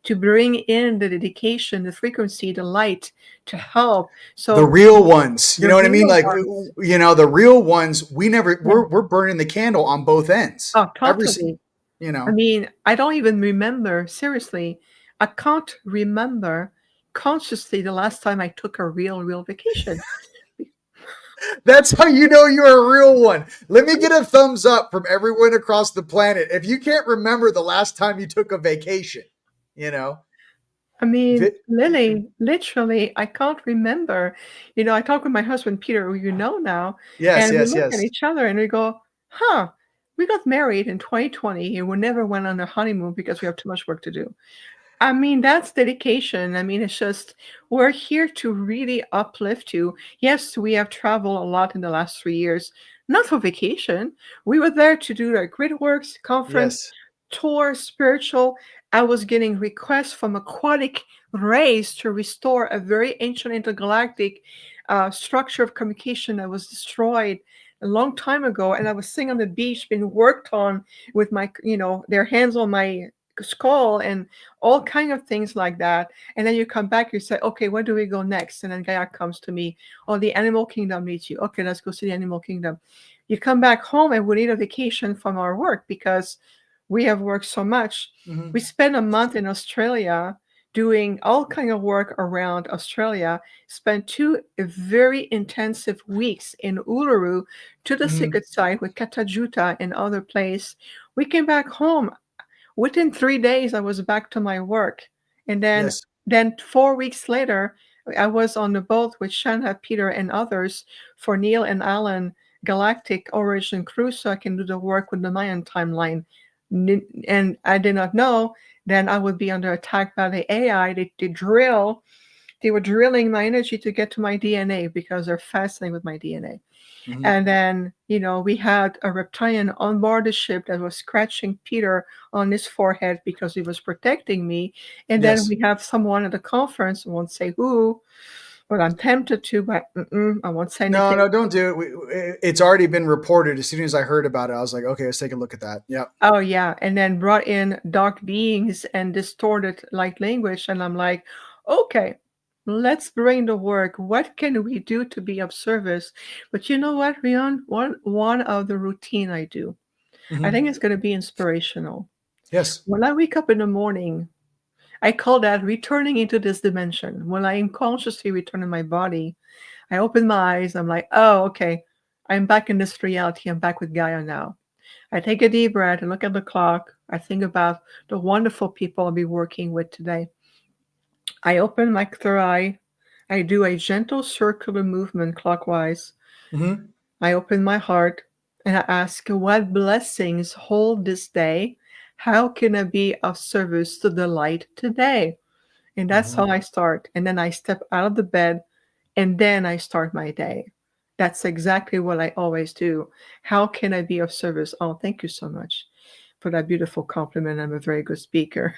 to bring in the dedication, the frequency, the light to help. So the real ones, you know what I mean? Like, the real ones, we're burning the candle on both ends. Oh, totally. I mean, I don't even remember, seriously, I can't remember consciously the last time I took a real vacation. That's how you know you're a real one. Let me get a thumbs up from everyone across the planet if you can't remember the last time you took a vacation, I mean, Vi- Lily, literally, I can't remember. I talk with my husband, Peter, who now, yes, and we yes, look at yes. each other and we go, huh, we got married in 2020 and we never went on a honeymoon because we have too much work to do. I mean, that's dedication. I mean, it's just, we're here to really uplift you. Yes, we have traveled a lot in the last 3 years, not for vacation. We were there to do the Grid Works conference, Yes. tour, spiritual. I was getting requests from aquatic rays to restore a very ancient intergalactic structure of communication that was destroyed a long time ago. And I was sitting on the beach being worked on with their hands on my skull and all kind of things like that. And then you come back, you say, okay, where do we go next? And then Gaia comes to me, oh, the animal kingdom needs you. Okay, let's go see the animal kingdom. You come back home and we need a vacation from our work because we have worked so much. Mhm. We spent a month in Australia doing all kind of work around Australia, spent 2 very intensive weeks in Uluru to the Mhm. secret site with Katajuta and other place. We came back home. Within 3 days, I was back to my work. And then, Yes. then 4 weeks later, I was on the boat with Shanna, Peter, and others for Neil and Alan Galactic Origin Cruise so I can do the work with the Mayan timeline. And I did not know then I would be under attack by the AI. They were drilling my energy to get to my DNA because they're fascinated with my DNA. Mhm. And then, we had a reptilian on board the ship that was scratching Peter on his forehead because he was protecting me. And then Yes. we have someone at the conference, I won't say who, but I'm tempted to, but I won't say No, anything. no, don't do it. It's already been reported. As soon as I heard about it, I was like, okay, let's take a look at that. Yep. Oh, yeah. And then brought in dark beings and distorted light language. And I'm like, okay, let's bring the work. What can we do to be of service? But you know what, Rion? One of the routine I do, I think Mhm. it's going to be inspirational. Yes. When I wake up in the morning, I call that returning into this dimension. When I unconsciously return in my body, I open my eyes. I'm like, oh, okay, I'm back in this reality. I'm back with Gaia now. I take a deep breath and look at the clock. I think about the wonderful people I'll be working with today. I open my third eye. I do a gentle circular movement clockwise. Mhm. I open my heart and I ask, what blessings hold this day? How can I be of service to the light today? And that's how Mhm. I start. And then I step out of the bed and then I start my day. That's exactly what I always do. How can I be of service? Oh, thank you so much for that beautiful compliment. I'm a very good speaker.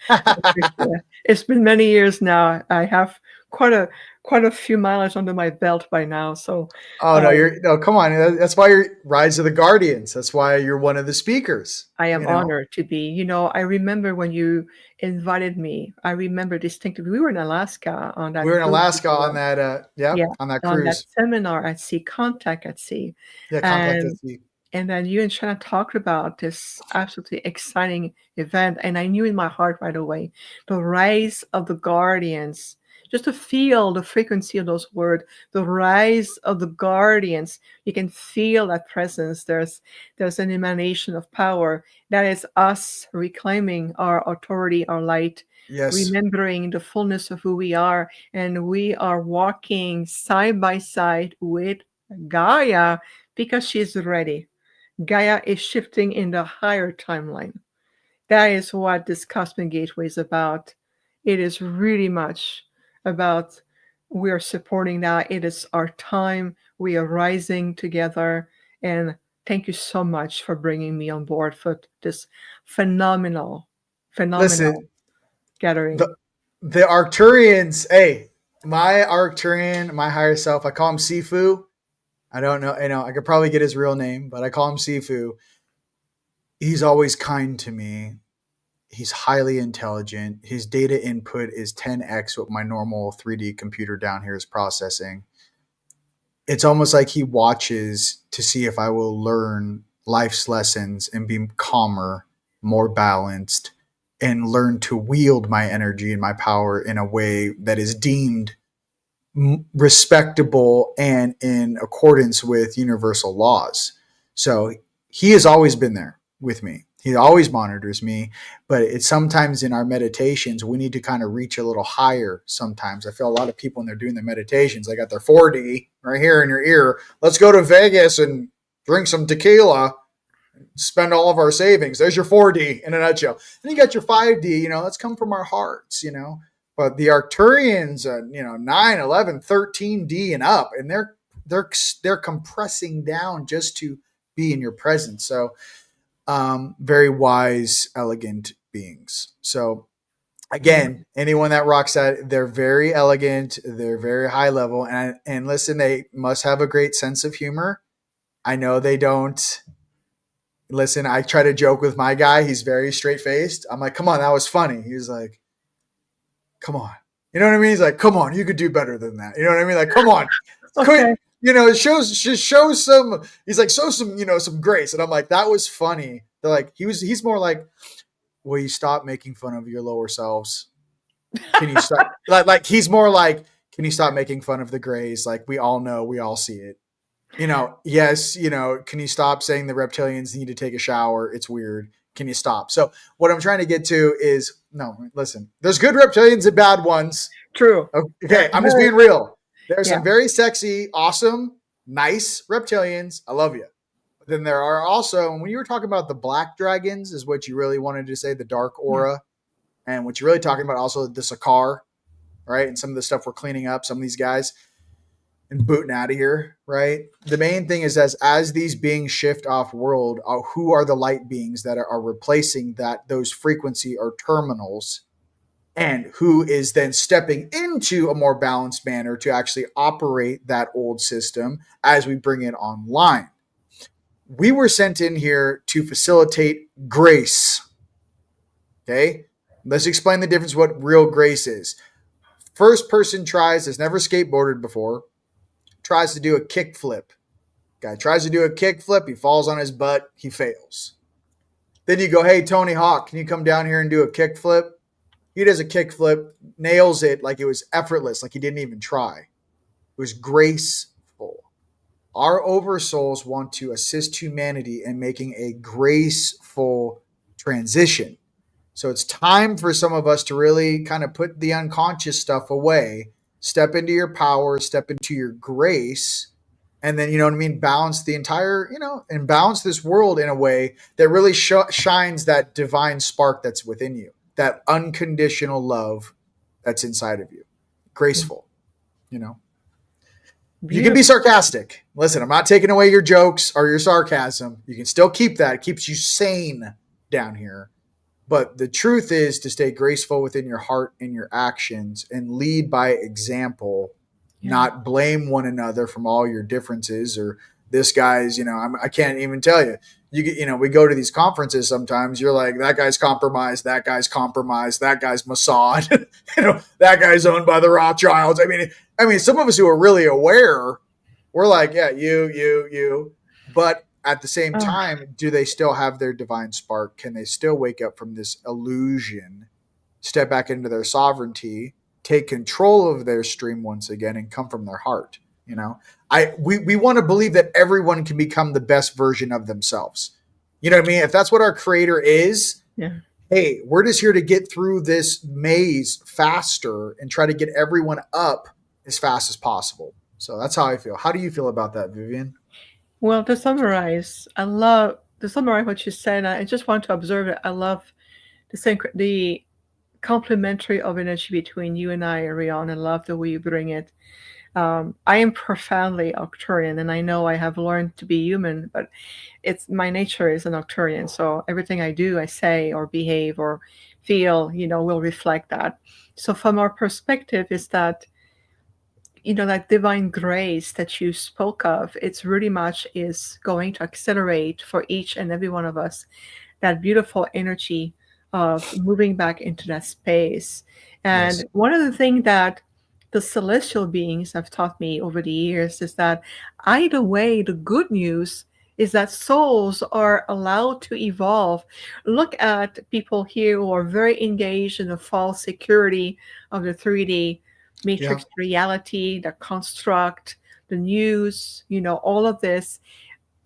I appreciate it. It's been many years now. I have quite a quite a few mileage under my belt by now. So Oh no, um, you're no. Come on, that's why you're Rise of the Guardians. That's why you're one of the speakers. I am You know, honored to be. I remember when you invited me. I remember distinctly. We were in Alaska on we that were in cruise Alaska on together. that. Yeah, Yep, on that on that cruise. seminar at sea, Contact at Sea, Yeah, contact and us. and then you and Shanna talked about this absolutely exciting event, and I knew in my heart right away the rise of the Guardians. Just to feel the frequency of those words, the rise of the Guardians. You can feel that presence. There's an emanation of power that is us reclaiming our authority, our light, Yes. remembering the fullness of who we are, and we are walking side by side with Gaia because she's ready. Gaia is shifting in the higher timeline. That is what this Cosmic Gateway is about. It is really much about we are supporting that. It is our time. We are rising together. And thank you so much for bringing me on board for this phenomenal, phenomenal Listen, the gathering. the Arcturians. Hey, my Arcturian, my higher self. I call him Sifu. I don't know. I could probably get his real name, but I call him Sifu. He's always kind to me. He's highly intelligent. His data input is 10x what my normal 3D computer down here is processing. It's almost like he watches to see if I will learn life's lessons and be calmer, more balanced, and learn to wield my energy and my power in a way that is deemed respectable and in accordance with universal laws. So he has always been there with me. He always monitors me, but it's sometimes in our meditations, we need to kind of reach a little higher sometimes. I feel a lot of people when they're doing their meditations, they got their 4D right here in your ear. Let's go to Vegas and drink some tequila, spend all of our savings. There's your 4D in a nutshell. Then you got your 5D, let's come from our hearts, But the Arcturians, 9, 11, 13D and up, and they're compressing down just to be in your presence. So very wise, elegant beings. So again, anyone that rocks that, they're very elegant, they're very high level, and listen, they must have a great sense of humor. I know they don't. Listen, I try to joke with my guy. He's very straight faced. I'm like, come on, that was funny. He's like, come on. You know what I mean? He's like, come on, you could do better than that. You know what I mean? Like, come on. Okay. It shows some, he's like, show some, some grace. And I'm like, that was funny. They're like, he's more like, will you stop making fun of your lower selves? Can you stop? like he's more like, can you stop making fun of the grays? Like, we all know, we all see it. Yes, can you stop saying the reptilians need to take a shower? It's weird. Can you stop? So what I'm trying to get to is, no, listen, there's good reptilians and bad ones. True. Okay. I'm just being real. There's some very sexy, awesome, nice reptilians. I love you. But then there are also, when you were talking about the black dragons is what you really wanted to say, the dark aura. And what you're really talking about also the Sakar, right? And some of the stuff we're cleaning up, some of these guys and booting out of here, right? The main thing is as these beings shift off world, who are the light beings that are replacing those frequency or terminals, and who is then stepping into a more balanced manner to actually operate that old system as we bring it online. We were sent in here to facilitate grace. Okay? Let's explain the difference what real grace is. First person has never skateboarded before, tries to do a kick flip. Guy tries to do a kick flip, he falls on his butt, he fails. Then you go, hey, Tony Hawk, can you come down here and do a kick flip? He does a kick flip, nails it like it was effortless, like he didn't even try. It was graceful. Our oversouls want to assist humanity in making a graceful transition. So it's time for some of us to really kind of put the unconscious stuff away, step into your power, step into your grace, and then, balance the entire, and balance this world in a way that really shines that divine spark that's within you, that unconditional love that's inside of you. Graceful, You can be sarcastic. Listen, I'm not taking away your jokes or your sarcasm. You can still keep that. It keeps you sane down here. But the truth is to stay graceful within your heart and your actions and lead by example, not blame one another from all your differences or this guy's, I can't even tell you. We go to these conferences sometimes. You're like, that guy's compromised. That guy's compromised. That guy's Mossad. That guy's owned by the Rothschilds. I mean, some of us who are really aware, we're like, yeah, you. But at the same time, do they still have their divine spark? Can they still wake up from this illusion, step back into their sovereignty, take control of their stream once again, and come from their heart? We want to believe that everyone can become the best version of themselves. You know what I mean? If that's what our creator is, hey, we're just here to get through this maze faster and try to get everyone up as fast as possible. So that's how I feel. How do you feel about that, Viviane? Well, to summarize what you said, I just want to observe it. I love the complementary of energy between you and I, Rion. I love the way you bring it. I am profoundly Arcturian, and I know I have learned to be human, but my nature is an Arcturian. So everything I do, I say, or behave, or feel, will reflect that. So from our perspective, is that that divine grace that you spoke of, it's really much is going to accelerate for each and every one of us that beautiful energy of moving back into that space. And one of the things that the celestial beings have taught me over the years is that either way, the good news is that souls are allowed to evolve. Look at people here who are very engaged in the false security of the 3D matrix reality, the construct, the news, all of this.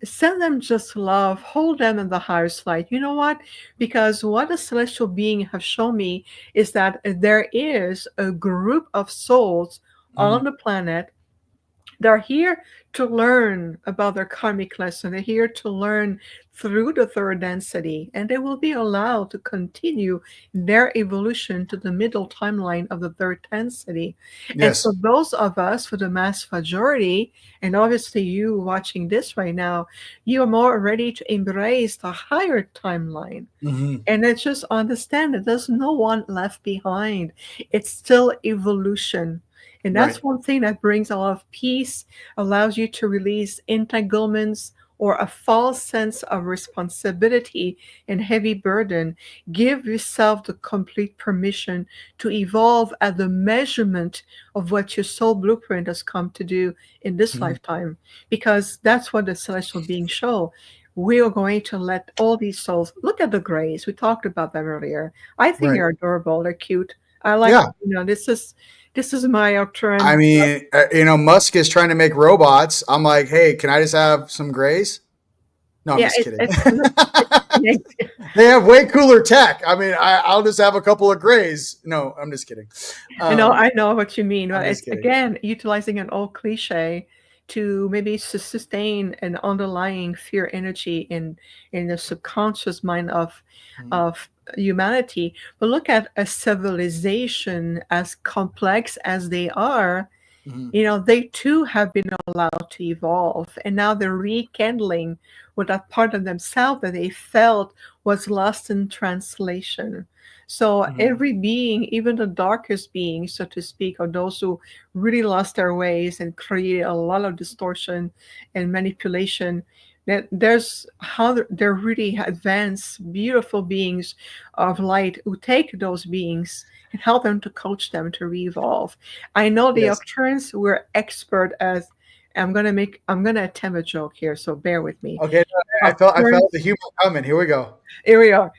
send them just love, hold them in the highest light. You know what? Because what a celestial being have shown me is that there is a group of souls Mhm. on the planet. They're here to learn about their karmic lesson. They're here to learn through the third density, and they will be allowed to continue their evolution to the middle timeline of the third density. And Yes. so, those of us, for the mass majority, and obviously you watching this right now, you are more ready to embrace the higher timeline. Hmm. And then just understand that there's no one left behind. It's still evolution. And Right. that's one thing that brings a lot of peace, allows you to release entanglements or a false sense of responsibility and heavy burden. Give yourself the complete permission to evolve at the measurement of what your soul blueprint has come to do in this Hmm. lifetime, because that's what the celestial beings show. We are going to let all these souls look at the grays. We talked about them earlier. I think Right. they're adorable. They're cute. I like, Yeah. this is my I Octran. mean, Musk is trying to make robots. I'm like, hey, can I just have some grays? No, I'm Yeah, just kidding. it's They have way cooler tech. I mean, I'll just have a couple of grays. No, I'm just kidding. I know what you mean. Well, I'm just it's kidding. again utilizing an old cliche to maybe sustain an underlying fear energy in the subconscious mind Mhm. of humanity. But look at a civilization as complex as they are. Mhm. They too have been allowed to evolve, and now they're rekindling with that part of themselves that they felt was lost in translation. So Mhm. every being, even the darkest beings, so to speak, or those who really lost their ways and created a lot of distortion and manipulation, that there's how they're really advanced, beautiful beings of light who take those beings and help them to coach them to re-evolve. I know the Yes. Octurans were expert as I'm gonna attempt a joke here, so bear with me. Okay. No, I felt the Octurans, humor coming. Here we go. here we are.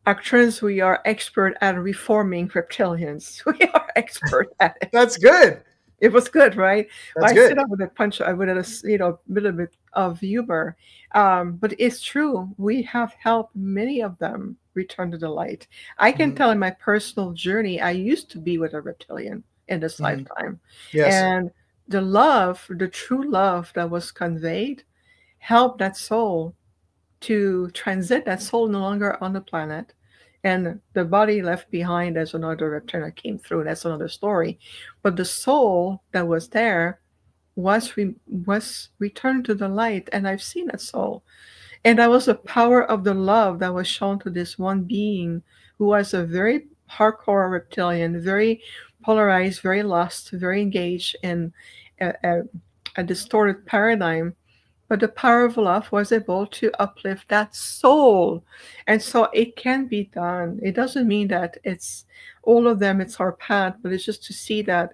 Octurans, we are expert at reforming reptilians. We are expert at it. That's good. It was good, right? That's I said good. I with a punch, I would have, little bit of humor. But it's true. We have helped many of them return to the light. I can Mhm. tell in my personal journey, I used to be with a reptilian in this Mhm. lifetime. Yes. And the love, the true love that was conveyed, helped that soul to transit. That soul no longer on the planet, and the body left behind as another reptile that came through. That's another story. But the soul that was there was returned to the light, and I've seen that soul. And that was the power of the love that was shown to this one being who was a very hardcore reptilian, very polarized, very lost, very engaged in a distorted paradigm, but the power of love was able to uplift that soul. And so it can be done. It doesn't mean that it's all of them, it's our path, but it's just to see that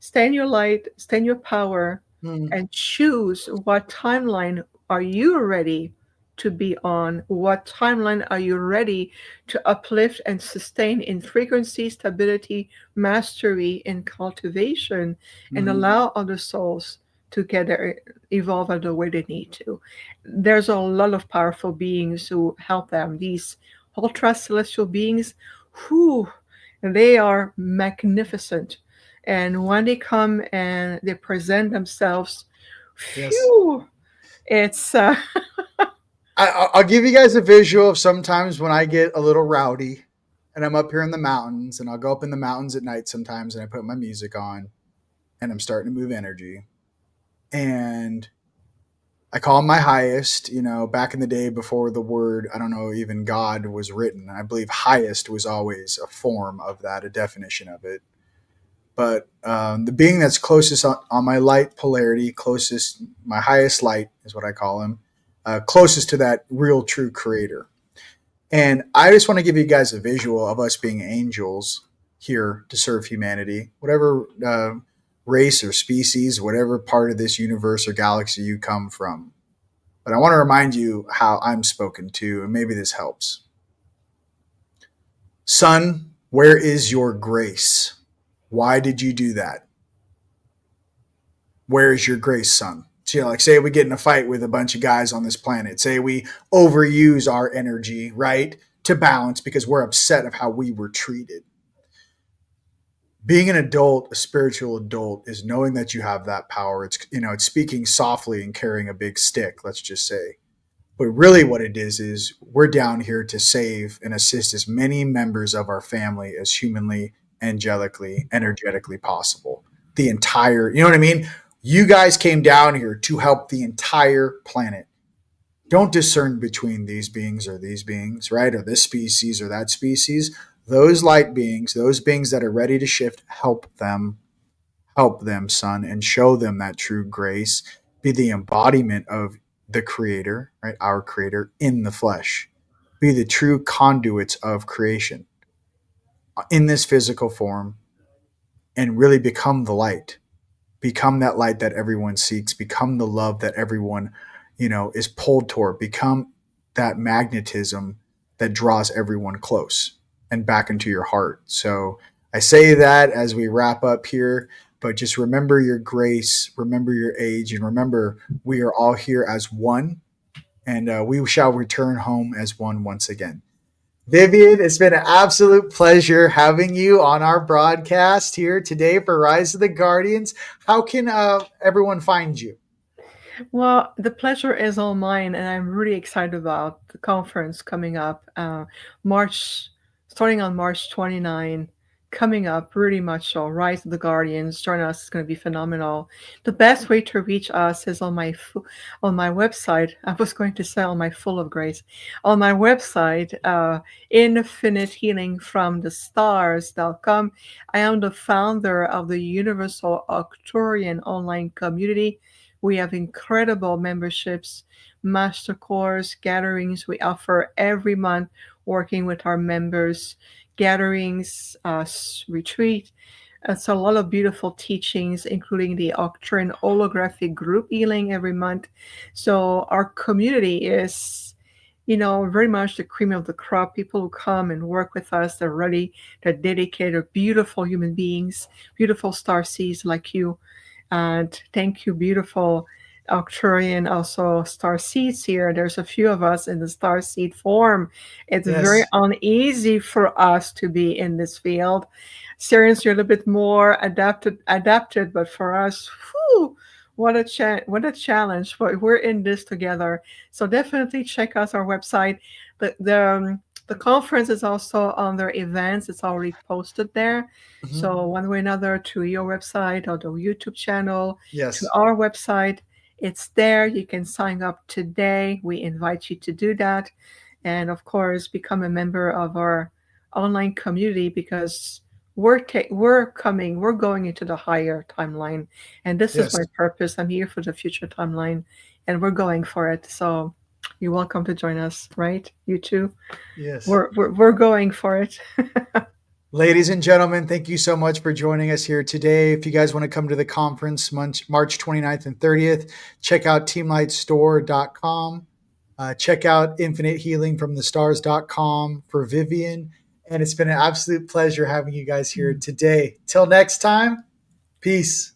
stay in your light, stay in your power, Mhm. and choose what timeline are you ready to be on? What timeline are you ready to uplift and sustain in frequency, stability, mastery, and cultivation, and Mhm. allow other souls to get their evolve the way they need to. There's a lot of powerful beings who help them. These ultra celestial beings, who they are magnificent. And when they come and they present themselves, Yes. phew, it's I'll give you guys a visual of sometimes when I get a little rowdy and I'm up here in the mountains and I'll go up in the mountains at night sometimes and I put my music on and I'm starting to move energy. And I call him my highest, back in the day before the word, I don't know, even God was written. I believe highest was always a form of that, a definition of it. But the being that's closest on my light polarity, closest, my highest light is what I call him, closest to that real true creator. And I just want to give you guys a visual of us being angels here to serve humanity, whatever race or species, whatever part of this universe or galaxy you come from. But I want to remind you how I'm spoken to, and maybe this helps. Son, where is your grace? Why did you do that? Where is your grace, son? So, like, say we get in a fight with a bunch of guys on this planet. Say we overuse our energy, right, to balance because we're upset of how we were treated. Being an adult, a spiritual adult, is knowing that you have that power. It's it's speaking softly and carrying a big stick, let's just say. But really what it is we're down here to save and assist as many members of our family as humanly, angelically, energetically possible. The entire, you know what I mean? You guys came down here to help the entire planet. Don't discern between these beings or these beings, right? Or this species or that species. Those light beings, those beings that are ready to shift, help them, son, and show them that true grace. Be the embodiment of the creator, right? Our creator in the flesh. Be the true conduits of creation in this physical form and really become the light. Become that light that everyone seeks. Become the love that everyone, is pulled toward. Become that magnetism that draws everyone close and back into your heart. So I say that as we wrap up here, but just remember your grace, remember your age, and remember we are all here as one, and we shall return home as one once again. Viviane, it's been an absolute pleasure having you on our broadcast here today for Rise of the Guardians. How can everyone find you? Well, the pleasure is all mine, and I'm really excited about the conference coming up, starting on March 29, coming up, really much so. Rise of the Guardians, join us. It's going to be phenomenal. The best way to reach us is on my website. I was going to say on my Full of Grace, on my website, infinitehealingfromthestars.com. I am the founder of the Universal Arcturian online community. We have incredible memberships, master course, gatherings we offer every month, working with our members, gatherings, retreat. It's a lot of beautiful teachings, including the Arcturian holographic group healing every month. So our community is, very much the cream of the crop. People who come and work with us, they're dedicated, they're beautiful human beings, beautiful star seeds like you. And thank you, beautiful Arcturian, also star seeds here. There's a few of us in the star seed form. It's very uneasy for us to be in this field. Syrians are a little bit more adapted, but for us, what a challenge. But we're in this together. So definitely check out our website. The conference is also on their events. It's already posted there. Mm-hmm. So one way or another, to your website or the YouTube channel, to our website, it's there. You can sign up today. We invite you to do that. And of course, become a member of our online community, because we're going into the higher timeline. And this is my purpose. I'm here for the future timeline, and we're going for it. So you're welcome to join us, right? You too. Yes. We're going for it. Ladies and gentlemen, thank you so much for joining us here today. If you guys want to come to the conference March 29th and 30th, check out teamlightstore.com. Check out infinitehealingfromthestars.com for Viviane. And it's been an absolute pleasure having you guys here today. Till next time, peace.